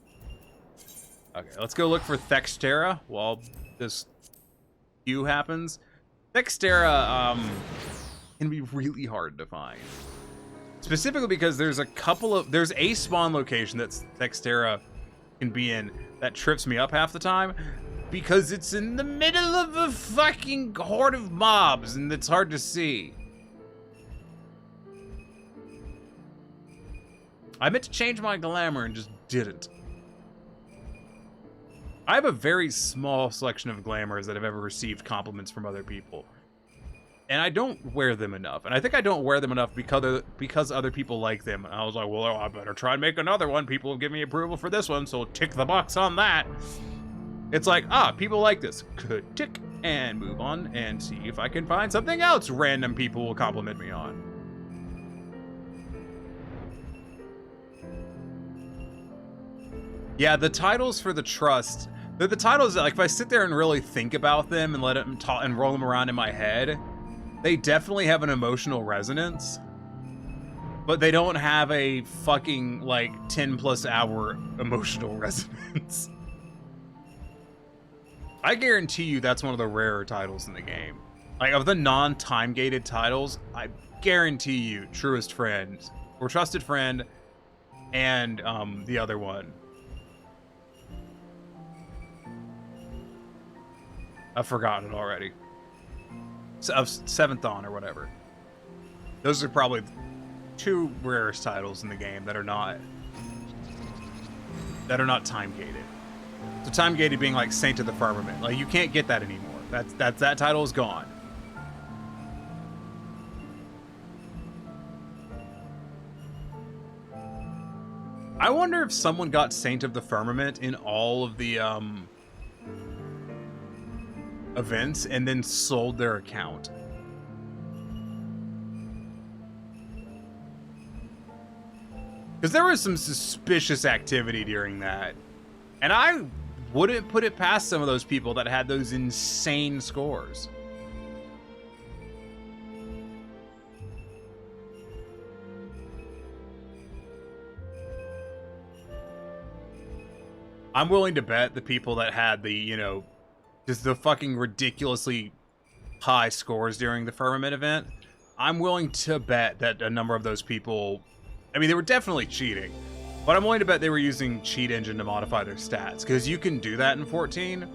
Okay, let's go look for Thextera while this queue happens. Thextera can be really hard to find. Specifically because there's a spawn location that Thextera can be in that trips me up half the time because it's in the middle of a fucking horde of mobs and it's hard to see. I meant to change my glamour and just didn't. I have a very small selection of glamours that have ever received compliments from other people. And I don't wear them enough. And I think I don't wear them enough because other people like them. And I was like, well, I better try and make another one. People have given me approval for this one, so tick the box on that. It's like, people like this. Could tick and move on and see if I can find something else random people will compliment me on. Yeah, the titles for the trust, they're the titles that, like, if I sit there and really think about them and let them and roll them around in my head, they definitely have an emotional resonance, but they don't have a fucking, like, 10+ hour emotional resonance. I guarantee you that's one of the rarer titles in the game. Like, of the non-time gated titles, I guarantee you Truest Friend, or Trusted Friend, and the other one. I've forgotten it already. Of Seventh Dawn or whatever. Those are probably two rarest titles in the game that are not time gated. So time gated being like Saint of the Firmament. Like, you can't get that anymore. That title is gone. I wonder if someone got Saint of the Firmament in all of the events and then sold their account. Because there was some suspicious activity during that. And I wouldn't put it past some of those people that had those insane scores. I'm willing to bet the people that had the, you know, just the fucking ridiculously high scores during the Firmament event, I'm willing to bet that a number of those people, I mean, they were definitely cheating, but I'm willing to bet they were using Cheat Engine to modify their stats, because you can do that in 14.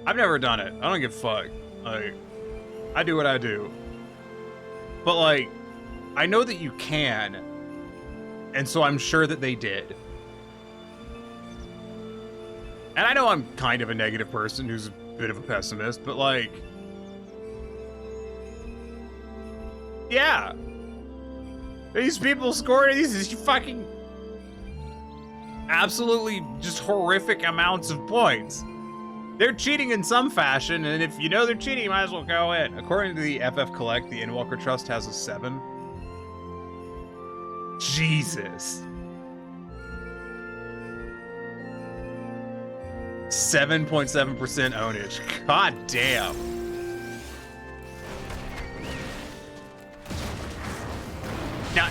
I've never done it. I don't give a fuck. Like, I do what I do. But, like, I know that you can, and so I'm sure that they did. And I know I'm kind of a negative person who's a bit of a pessimist, but, like, yeah. These people scored these fucking absolutely just horrific amounts of points. They're cheating in some fashion, and if you know they're cheating, you might as well go in. According to the FF Collect, the Endwalker Trust has a 7. Jesus. 7.7% ownage. God damn.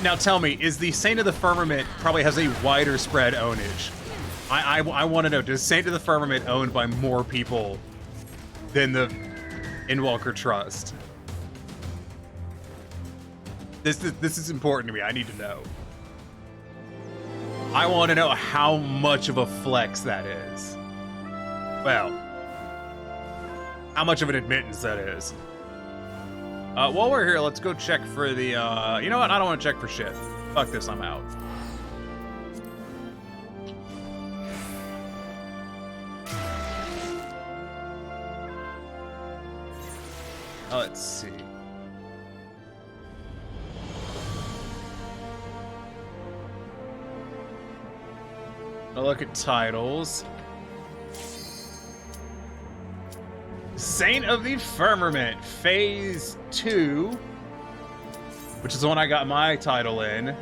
Now tell me, is the Saint of the Firmament probably has a wider spread ownage? I want to know, does Saint of the Firmament owned by more people than the Endwalker Trust? This is important to me. I need to know. I want to know how much of a flex that is. Well, how much of an admittance that is. While we're here, let's go check for the, you know what? I don't want to check for shit. Fuck this, I'm out. Let's see. I'll look at titles. Saint of the Firmament, Phase 2, which is the one I got my title in.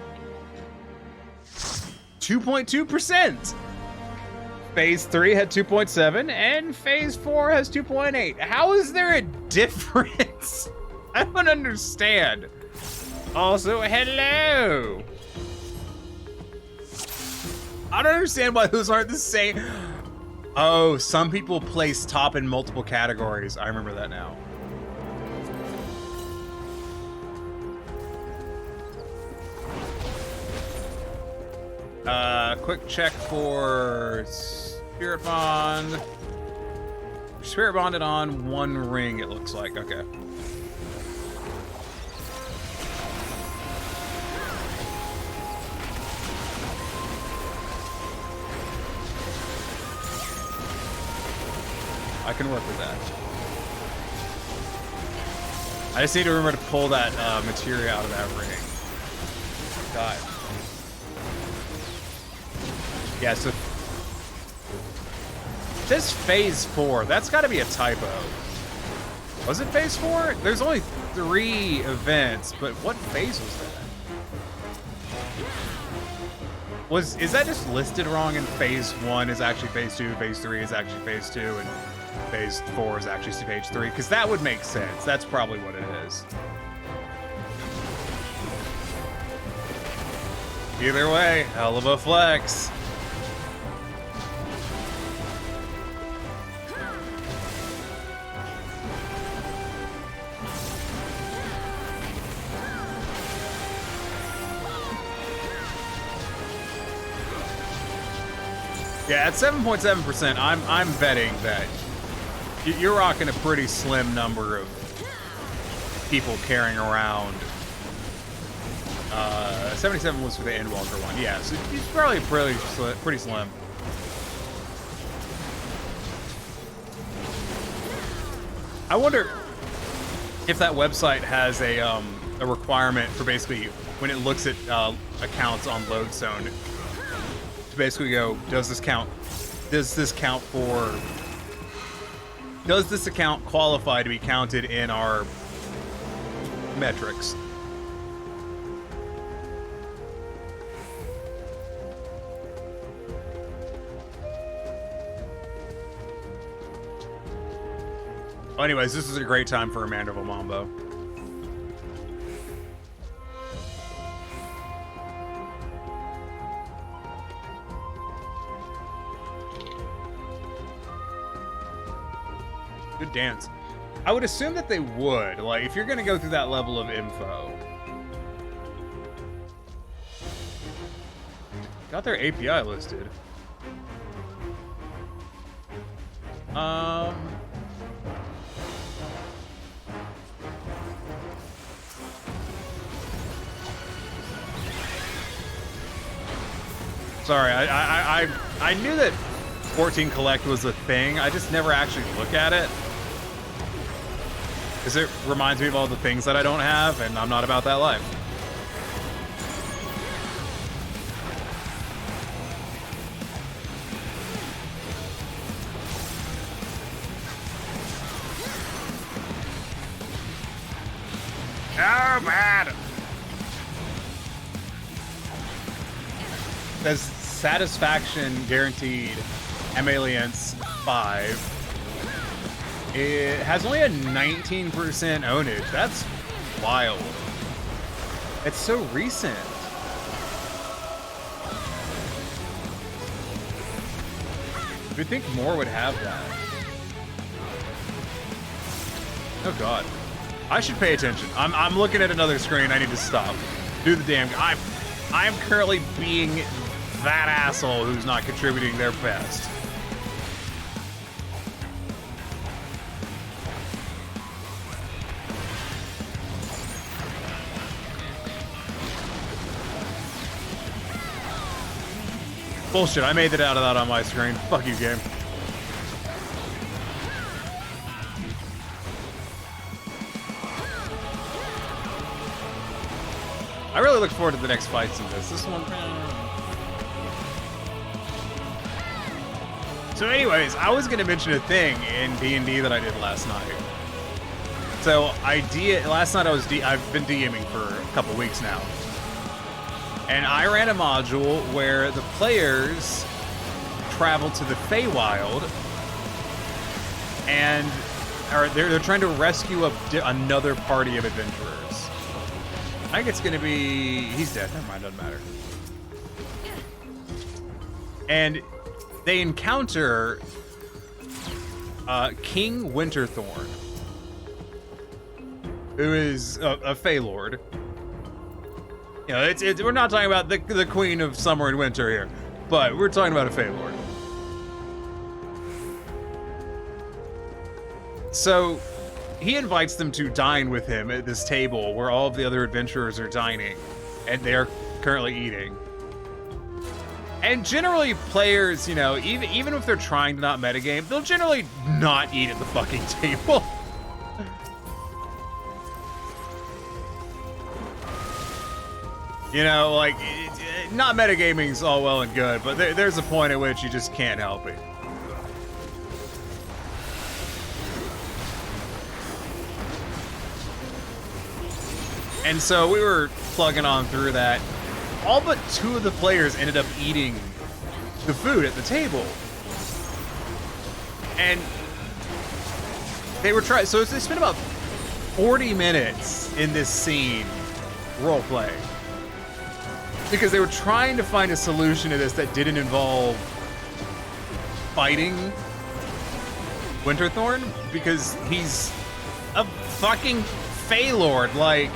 2.2%. Phase 3 had 2.7, and Phase 4 has 2.8. How is there a difference? I don't understand. Also, hello. I don't understand why those aren't the same. Oh, some people place top in multiple categories. I remember that now. Quick check for Spirit Bond. Spirit Bonded on one ring, it looks like. Okay. I can work with that. I just need to remember to pull that materia out of that ring. God. Yeah, so this Phase 4, that's got to be a typo. Was it Phase 4? There's only 3 events, but what phase was that? Is that just listed wrong and Phase 1 is actually Phase 2, Phase 3 is actually Phase 2, and Phase 4 is actually Phase 3? Because that would make sense. That's probably what it is. Either way, hell of a flex. Yeah, at 7.7%, I'm betting that you're rocking a pretty slim number of people carrying around. 77 was for the Endwalker one. Yeah, so he's probably pretty slim. I wonder if that website has a requirement for basically when it looks at accounts on Lodestone to basically go, does this account qualify to be counted in our metrics? Well, anyways, this is a great time for a Mandible Mambo. Good dance. I would assume that they would. Like, if you're gonna go through that level of info. Got their API listed. Sorry, I knew that 14 Collect was a thing. I just never actually look at it. Because it reminds me of all the things that I don't have, and I'm not about that life. Oh, bad! Says satisfaction guaranteed. Aliens 5. It has only a 19% ownage. That's wild. It's so recent. You'd think more would have that. Oh god. I should pay attention. I'm looking at another screen. I need to stop. Do the damn. I'm currently being that asshole who's not contributing their best. Bullshit, I made it out of that on my screen. Fuck you, game. I really look forward to the next fights in this. This one... So anyways, I was gonna mention a thing in D&D that I did last night. So last night I've been DMing for a couple weeks now. And I ran a module where the players travel to the Feywild and they're trying to rescue another party of adventurers. I think it's gonna be... He's dead. Never mind, doesn't matter. And they encounter King Winterthorn, who is a Fey Lord. You know, we're not talking about the Queen of Summer and Winter here, but we're talking about a Fey Lord. So he invites them to dine with him at this table where all of the other adventurers are dining, and they are currently eating. And generally, players, you know, even if they're trying to not metagame, they'll generally not eat at the fucking table. You know, like, not metagaming's all well and good, but there's a point at which you just can't help it. And so we were plugging on through that. All but 2 of the players ended up eating the food at the table. And they were trying, so they spent about 40 minutes in this scene role-playing. Because they were trying to find a solution to this that didn't involve fighting Winterthorn, because he's a fucking Fey Lord. Like,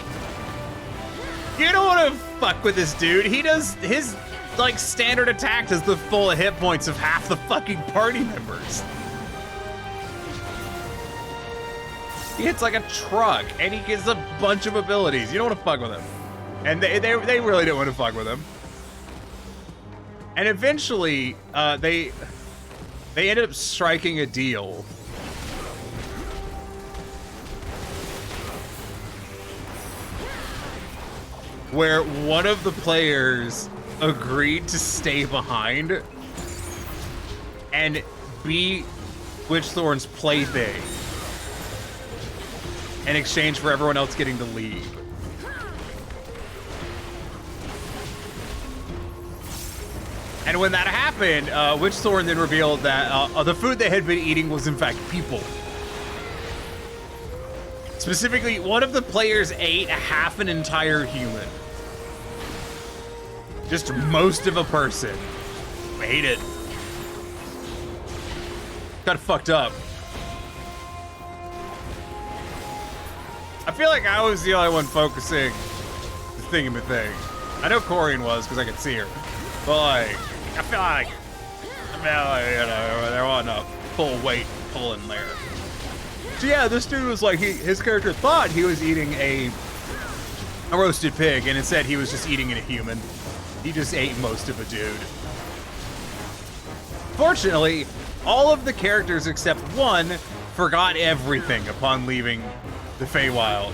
you don't want to fuck with this dude. He does his, like, standard attack does the full hit points of half the fucking party members. He hits like a truck, and he gets a bunch of abilities. You don't want to fuck with him. And they really didn't want to fuck with him. And eventually, they ended up striking a deal. Where one of the players agreed to stay behind and be Witchthorn's plaything in exchange for everyone else getting to leave. And when that happened, Witchthorn then revealed that the food they had been eating was in fact people. Specifically, one of the players ate half an entire human. Just most of a person. Ate it. Got fucked up. I feel like I was the only one focusing the thing. I know Corian was, because I could see her. But like, I feel like, you know, there wasn't a full weight pulling there. So yeah, this dude was like, his character thought he was eating a roasted pig, and instead he was just eating a human. He just ate most of a dude. Fortunately, all of the characters except one forgot everything upon leaving the Feywild.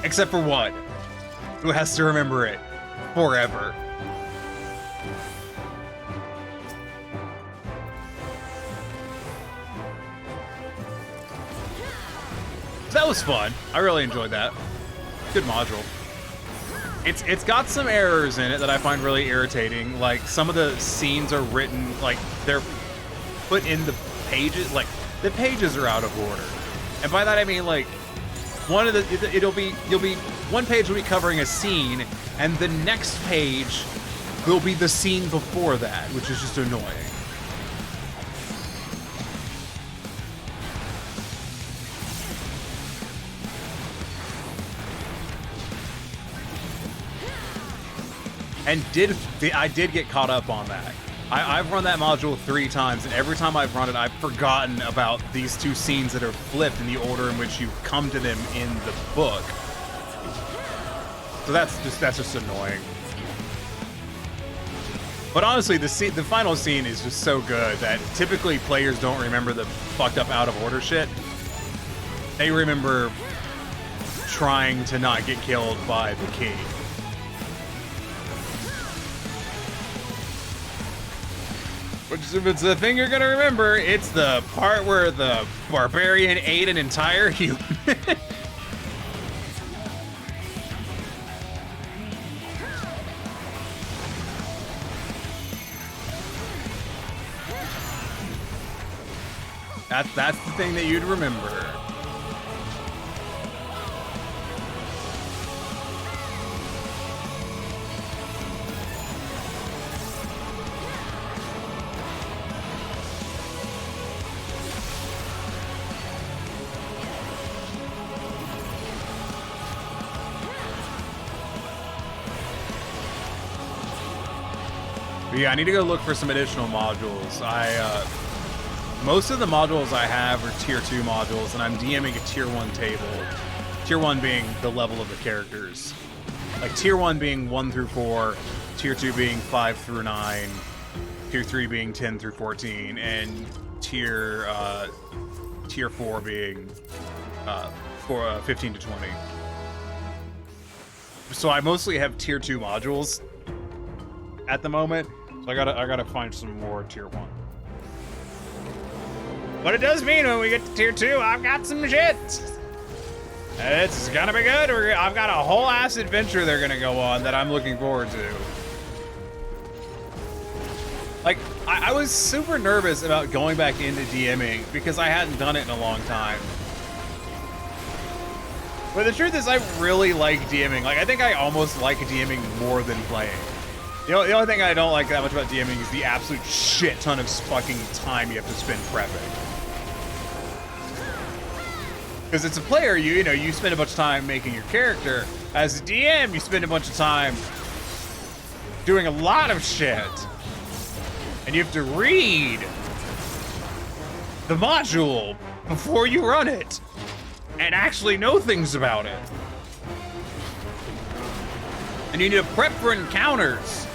Except for one, who has to remember it forever. That was fun. I really enjoyed that. Good module. It's got some errors in it that I find really irritating. Like, some of the scenes are written, like, they're put in the pages, like, the pages are out of order. And by that I mean, like, one page will be covering a scene, and the next page will be the scene before that, which is just annoying. And I did get caught up on that. I've run that module 3 times, and every time I've run it, I've forgotten about these 2 scenes that are flipped in the order in which you come to them in the book. So that's just annoying. But honestly, the final scene is just so good that typically players don't remember the fucked up out of order shit. They remember trying to not get killed by the king. Which, if it's the thing you're gonna remember, it's the part where the barbarian ate an entire human. That's the thing that you'd remember. But yeah, I need to go look for some additional modules. Most of the modules I have are tier 2 modules, and I'm DMing a tier 1 table. Tier 1 being the level of the characters. Like tier 1 being 1 through 4, tier 2 being 5 through 9, tier 3 being 10 through 14, and tier 4 being 15 to 20. So I mostly have tier 2 modules at the moment. So I gotta find some more tier 1. But it does mean when we get to tier 2, I've got some shit. It's gonna be good. I've got a whole ass adventure they're gonna go on that I'm looking forward to. Like, I was super nervous about going back into DMing because I hadn't done it in a long time. But the truth is, I really like DMing. Like, I think I almost like DMing more than playing. The only thing I don't like that much about DMing is the absolute shit ton of fucking time you have to spend prepping. Because it's a player, you know, you spend a bunch of time making your character. As a DM, you spend a bunch of time doing a lot of shit. And you have to read the module before you run it and actually know things about it. And you need to prep for encounters.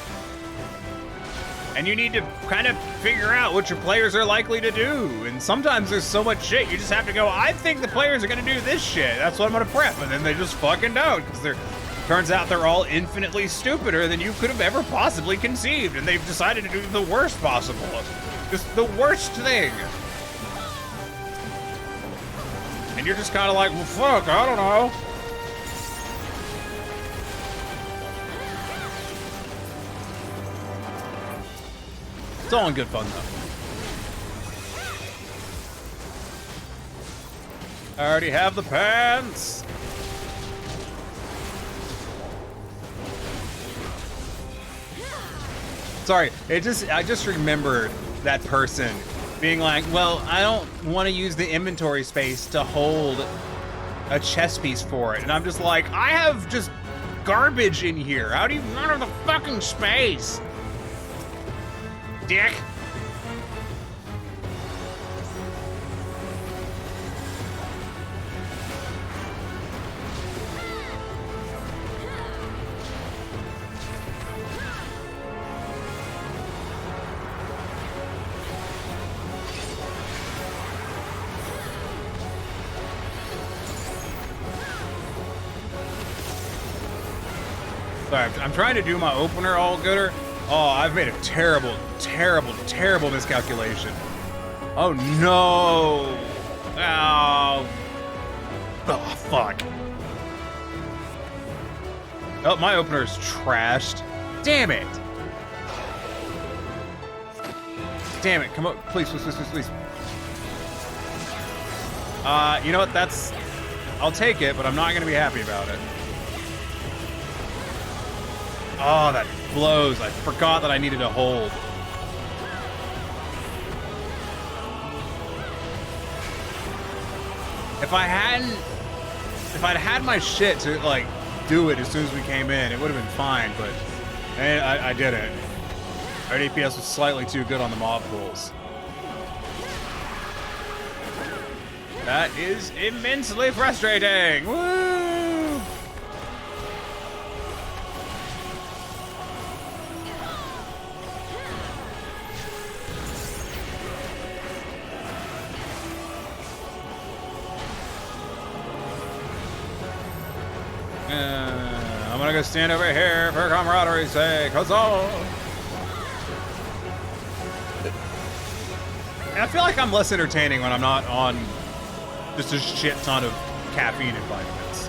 And you need to kind of figure out what your players are likely to do. And sometimes there's so much shit, you just have to go, I think the players are gonna do this shit. That's what I'm gonna prep. And then they just fucking don't, because turns out they're all infinitely stupider than you could have ever possibly conceived. And they've decided to do the worst possible. Just the worst thing. And you're just kind of like, well, fuck, I don't know. It's all in good fun, though. I already have the pants. Sorry, I just remembered that person being like, well, I don't want to use the inventory space to hold a chess piece for it. And I'm just like, I have just garbage in here. How do you not have the fucking space? Dick. Sorry, I'm trying to do my opener all gooder. Oh, I've made a terrible, terrible, terrible miscalculation. Oh no! Oh, fuck. Oh, my opener's trashed. Damn it! Damn it, come on, please, please, please, please, please. You know what, I'll take it, but I'm not gonna be happy about it. Oh, that blows. I forgot that I needed to hold. If I'd had my shit to, like, do it as soon as we came in, it would have been fine, but I didn't. Our DPS was slightly too good on the mob pools. That is immensely frustrating. Woo! I'm gonna go stand over here for camaraderie's sake. Huzzah! And I feel like I'm less entertaining when I'm not on just a shit ton of caffeine and vitamins.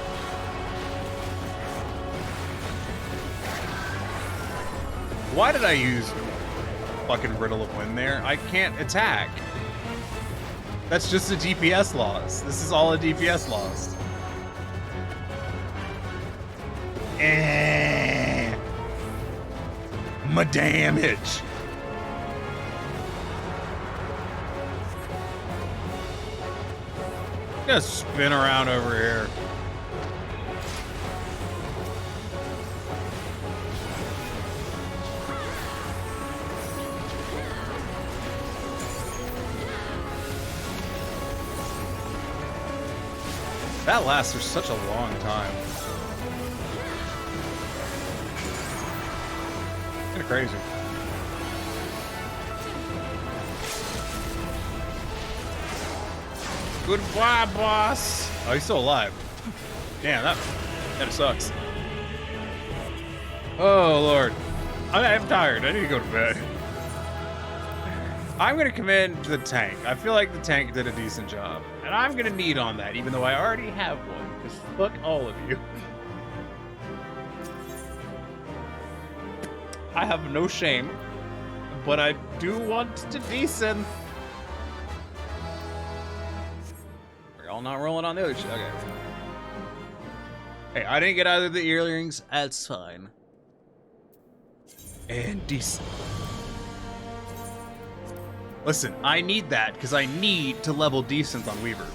Why did I use fucking Riddle of Wind there? I can't attack. That's just a DPS loss. This is all a DPS loss. My damage. Gonna spin around over here. That lasts for such a long time. Kind of crazy. Goodbye, boss. Oh, he's still alive. Damn, that sucks. Oh, Lord. I'm tired. I need to go to bed. I'm going to commend the tank. I feel like the tank did a decent job. And I'm going to need on that, even though I already have one. Because fuck all of you. I have no shame. But I do want to decent. We're all not rolling on the other shit. Okay. Hey, I didn't get either of the earrings. That's fine. And decent. Listen, I need that because I need to level decent on Weaver.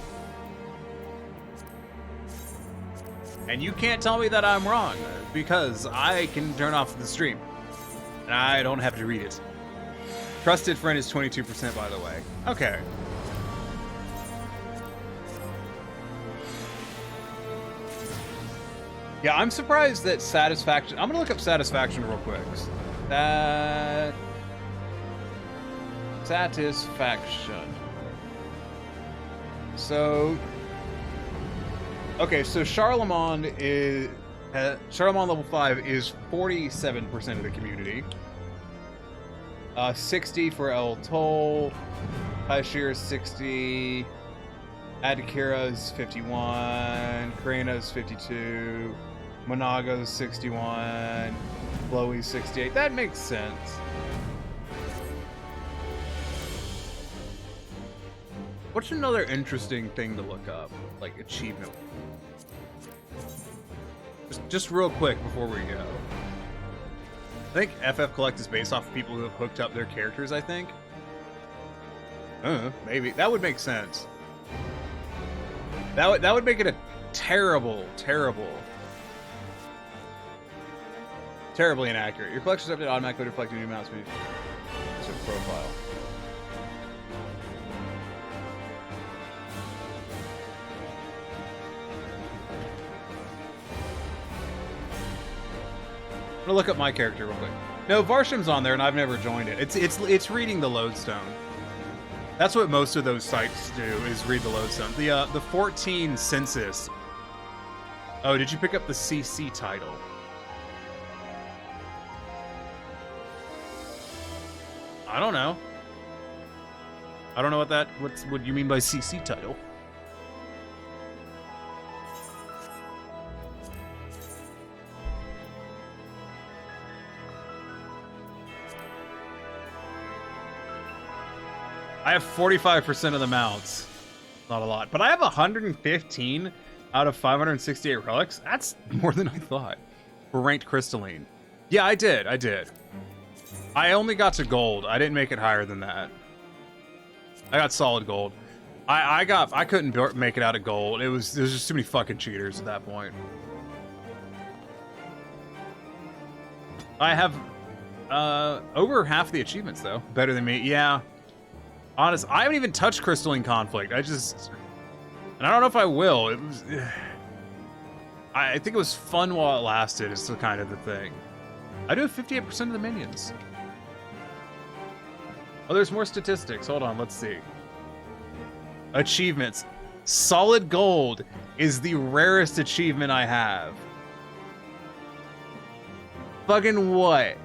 And you can't tell me that I'm wrong because I can turn off the stream. And I don't have to read it. Trusted friend is 22%, by the way. Okay. Yeah, I'm surprised that satisfaction... I'm going to look up satisfaction real quick. That... Satisfaction. So... Okay, so Charlemagne is... Charlemagne level 5 is 47% of the community. 60 for El Toll. Hashir is 60. Adakira is 51. Karina is 52. Monago is 61. Blowy 68. That makes sense. What's another interesting thing to look up? Like achievement. Just real quick before we go. I think FF Collect is based off of people who have hooked up their characters, I think. Maybe. That would make sense. That would make it a terribly inaccurate. Your collection's updated automatically reflecting new amounts of profile. I'm gonna look up my character real quick. No, Varsham's on there, and I've never joined it. It's reading the lodestone. That's what most of those sites do, is read the lodestone. The 14 census. Oh, did you pick up the CC title? I don't know. I don't know what you mean by CC title. I have 45% of the mounts. Not a lot. But I have 115 out of 568 relics. That's more than I thought. For ranked crystalline. Yeah, I did. I only got to gold. I didn't make it higher than that. I got solid gold. I couldn't make it out of gold. There's just too many fucking cheaters at that point. I have over half the achievements though. Better than me. Yeah. Honest, I haven't even touched Crystalline Conflict. And I don't know if I will. I think it was fun while it lasted, is the kind of the thing. I do have 58% of the minions. Oh, there's more statistics. Hold on, let's see. Achievements. Solid gold is the rarest achievement I have. Fucking what?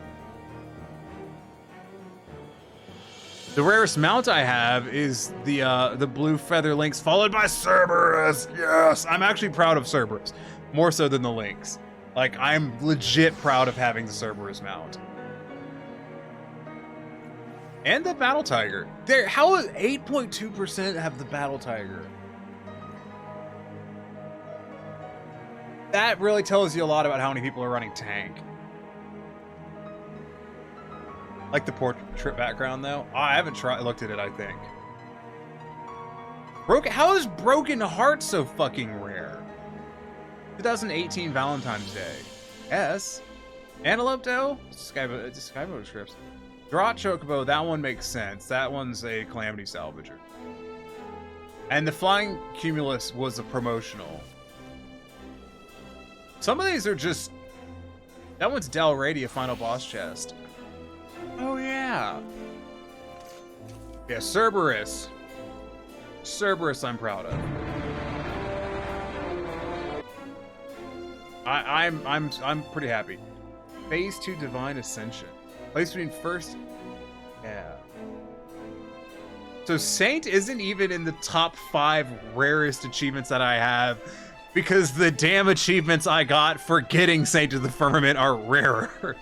The rarest mount I have is the blue feather lynx, followed by Cerberus. Yes, I'm actually proud of Cerberus, more so than the lynx. Like, I'm legit proud of having the Cerberus mount. And the battle tiger. There, how is 8.2% have the battle tiger? That really tells you a lot about how many people are running tank. Like the portrait background, though. Oh, I haven't looked at it, I think. How is Broken Heart so fucking rare? 2018 Valentine's Day. Yes. Antelope Doe? Skyboat strips. Draught Chocobo, that one makes sense. That one's a Calamity Salvager. And the Flying Cumulus was a promotional. Some of these are just... That one's Del Rey, Final Boss Chest. Oh, yeah. Yeah, Cerberus. Cerberus I'm proud of. I'm pretty happy. Phase 2 Divine Ascension. Place between first... Yeah. So Saint isn't even in the top 5 rarest achievements that I have, because the damn achievements I got for getting Saint of the Firmament are rarer.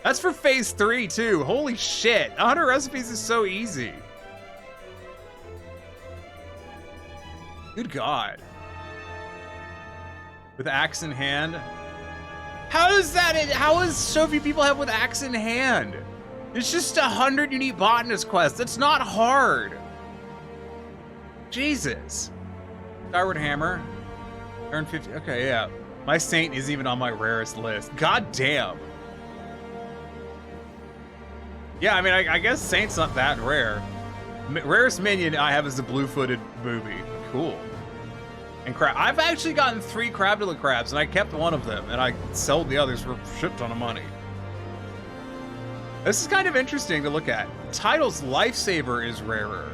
That's for phase 3 too. Holy shit. 100 recipes is so easy. Good God. With axe in hand. How is so few people have with axe in hand? It's just 100 unique botanist quests. That's not hard. Jesus. Skyward Hammer. Earn 50. Okay, yeah. My Saint isn't even on my rarest list. God damn. Yeah, I mean, I guess Saint's not that rare. Rarest minion I have is the blue-footed booby. Cool. And crab. I've actually gotten 3 Crabdula crabs, and I kept one of them, and I sold the others for a shit ton of money. This is kind of interesting to look at. Title's Lifesaver is rarer.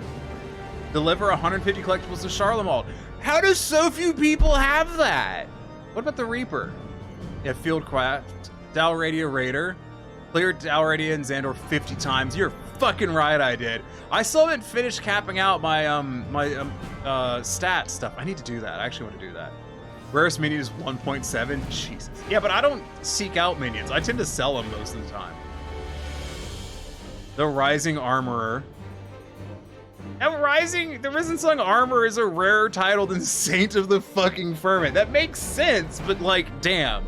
Deliver 150 collectibles to Charlemagne. How do so few people have that? What about the Reaper? Yeah, Fieldcraft, Dalradia Raider. Cleared Dalradia and Xandor 50 times. You're fucking right, I did. I still haven't finished capping out my stat stuff. I need to do that. I actually want to do that. Rarest minion is 1.7. Jesus. Yeah, but I don't seek out minions. I tend to sell them most of the time. The Rising Armorer. The Risen Song Armor is a rarer title than Saint of the fucking Firmament. That makes sense, but like, damn.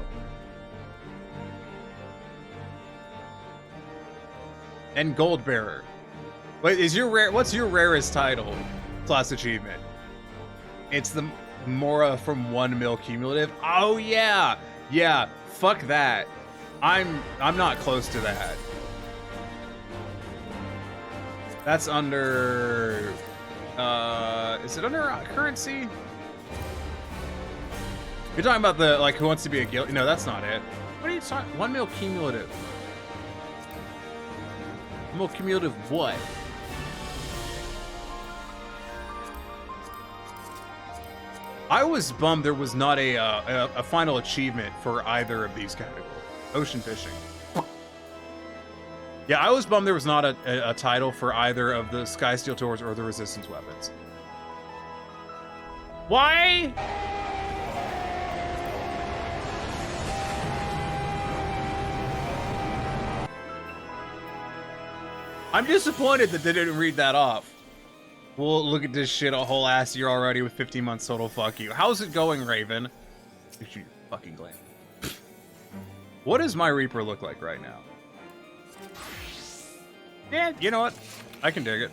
And Gold Bearer. Wait, what's your rarest title / achievement? It's the Mora from 1 mil cumulative. Oh yeah. Yeah, fuck that. I'm not close to that. That's under is it under currency? You're talking about the like who wants to be a guild? No, that's not it. What are you talking? 1 mil cumulative. More cumulative what? I was bummed there was not a final achievement for either of these categories. Ocean fishing. Yeah, I was bummed there was not a title for either of the Skysteel Towers or the Resistance weapons. Why? I'm disappointed that they didn't read that off. Well, look at this shit a whole ass year already with 15 months total. Fuck you. How's it going, Raven? You fucking gland. What does my Reaper look like right now? Yeah, you know what? I can dig it.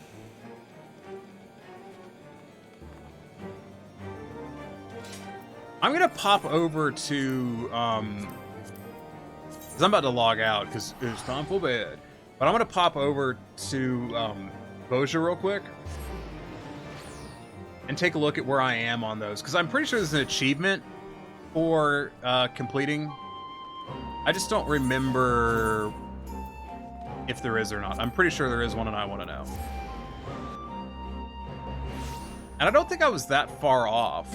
I'm gonna pop over to, 'cause I'm about to log out because it's time for bed. But I'm gonna pop over to Boja real quick and take a look at where I am on those, because I'm pretty sure there's an achievement for completing. I just don't remember if there is or not. I'm pretty sure there is one, and I want to know. And I don't think I was that far off.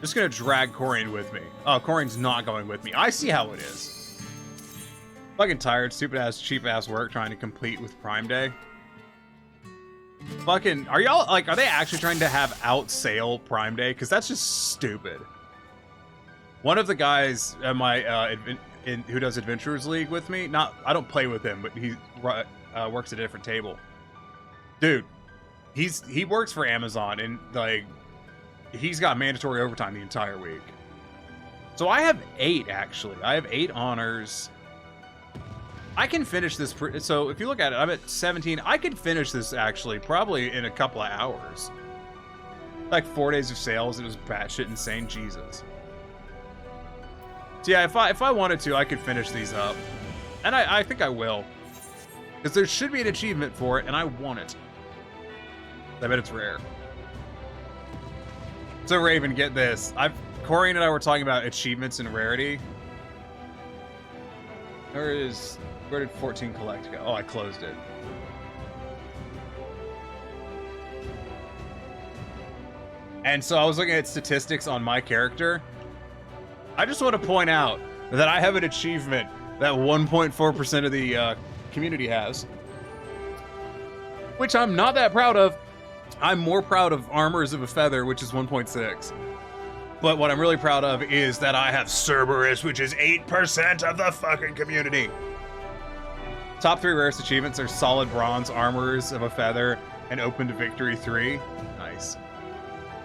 Just gonna drag Corian with me. Oh, Corian's not going with me. I see how it is. Fucking tired, stupid ass, cheap ass work trying to complete with Prime Day. Fucking, are y'all, like, are they actually trying to have out sale Prime Day? Because that's just stupid. One of the guys at my, who does Adventurers League with me, I don't play with him, but he works at a different table. Dude, he works for Amazon, and, like, he's got mandatory overtime the entire week. So I have 8, actually. I have 8 honors. I can finish this. So if you look at it, I'm at 17. I could finish this actually probably in a couple of hours. Like 4 days of sales. It was batshit insane. Jesus. So yeah, if I wanted to, I could finish these up, and I think I will, because there should be an achievement for it, and I want it. I bet it's rare. So Raven, get this. Corey and I were talking about achievements and rarity. Where did 14 collect go? Oh, I closed it. And so I was looking at statistics on my character. I just want to point out that I have an achievement that 1.4% of the community has, which I'm not that proud of. I'm more proud of Armors of a Feather, which is 1.6. But what I'm really proud of is that I have Cerberus, which is 8% of the fucking community. Top 3 rarest achievements are Solid Bronze, Armors of a Feather, and Open to Victory 3. Nice.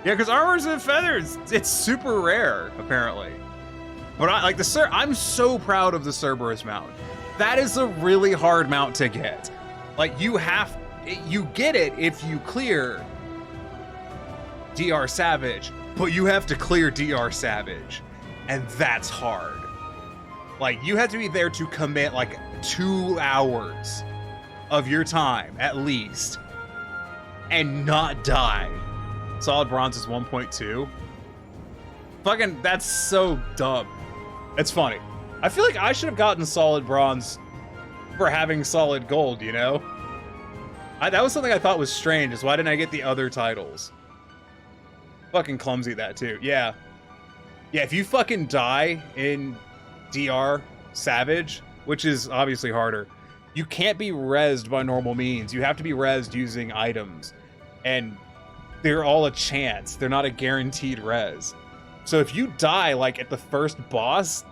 Yeah, because Armors of a Feather, it's super rare, apparently. But I'm so proud of the Cerberus mount. That is a really hard mount to get. Like, you get it if you clear DR Savage, but you have to clear DR Savage, and that's hard. Like, you have to be there to commit, like, 2 hours of your time, at least, and not die. Solid Bronze is 1.2. Fucking, that's so dumb. It's funny. I feel like I should have gotten Solid Bronze for having Solid Gold, you know? That was something I thought was strange, is why didn't I get the other titles? Fucking clumsy, that too. Yeah. Yeah, if you fucking die in DR Savage, which is obviously harder, you can't be rezzed by normal means. You have to be rezzed using items. And they're all a chance. They're not a guaranteed res. So if you die, like, at the first boss,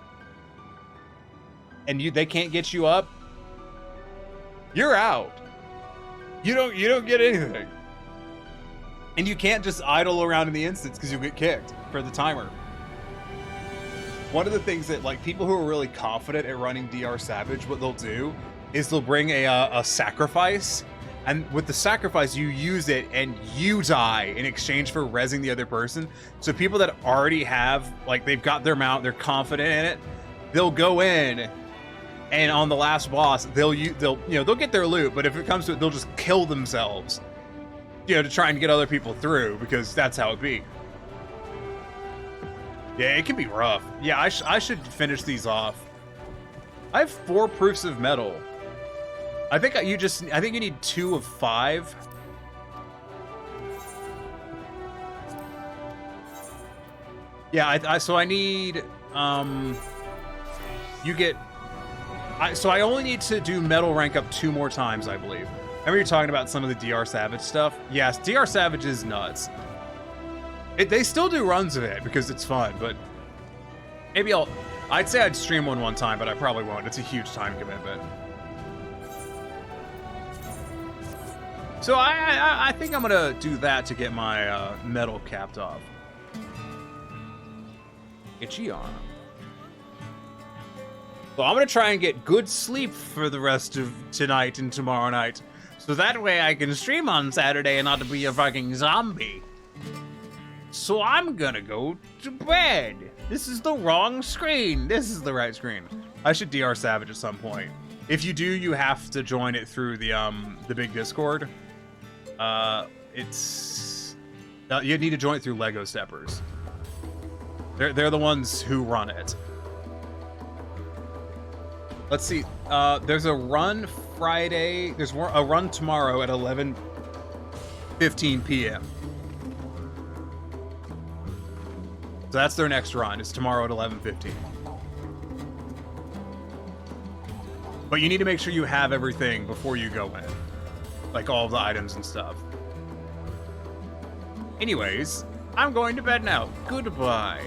and they can't get you up, you're out. You don't get anything. And you can't just idle around in the instance because you'll get kicked for the timer. One of the things that, like, people who are really confident at running DR Savage, what they'll do is they'll bring a sacrifice, and with the sacrifice you use it and you die in exchange for rezzing the other person. So people that already have, like, they've got their mount, they're confident in it, they'll go in, and on the last boss they'll get their loot, but if it comes to it, they'll just kill themselves, to try and get other people through, because that's how it be. Yeah, it can be rough. Yeah, I should finish these off. I have 4 proofs of metal. I think you need 2 of 5. Yeah, so I need so I only need to do metal rank up 2 more times, I believe. Remember you're talking about some of the DR Savage stuff? Yes, DR Savage is nuts. They still do runs of it because it's fun, but maybe I'd say I'd stream one time, but I probably won't. It's a huge time commitment. So I think I'm gonna do that to get my metal capped off. Itchy on. So I'm gonna try and get good sleep for the rest of tonight and tomorrow night, so that way I can stream on Saturday and not be a fucking zombie. So I'm gonna go to bed. This is the wrong screen. This is the right screen. I should DR Savage at some point. If you do, you have to join it through the big Discord. You need to join it through Lego Steppers. They're the ones who run it. Let's see. There's a run Friday. There's a run tomorrow at 11:15 p.m. So that's their next run. It's tomorrow at 11:15. But you need to make sure you have everything before you go in. Like all of the items and stuff. Anyways, I'm going to bed now. Goodbye.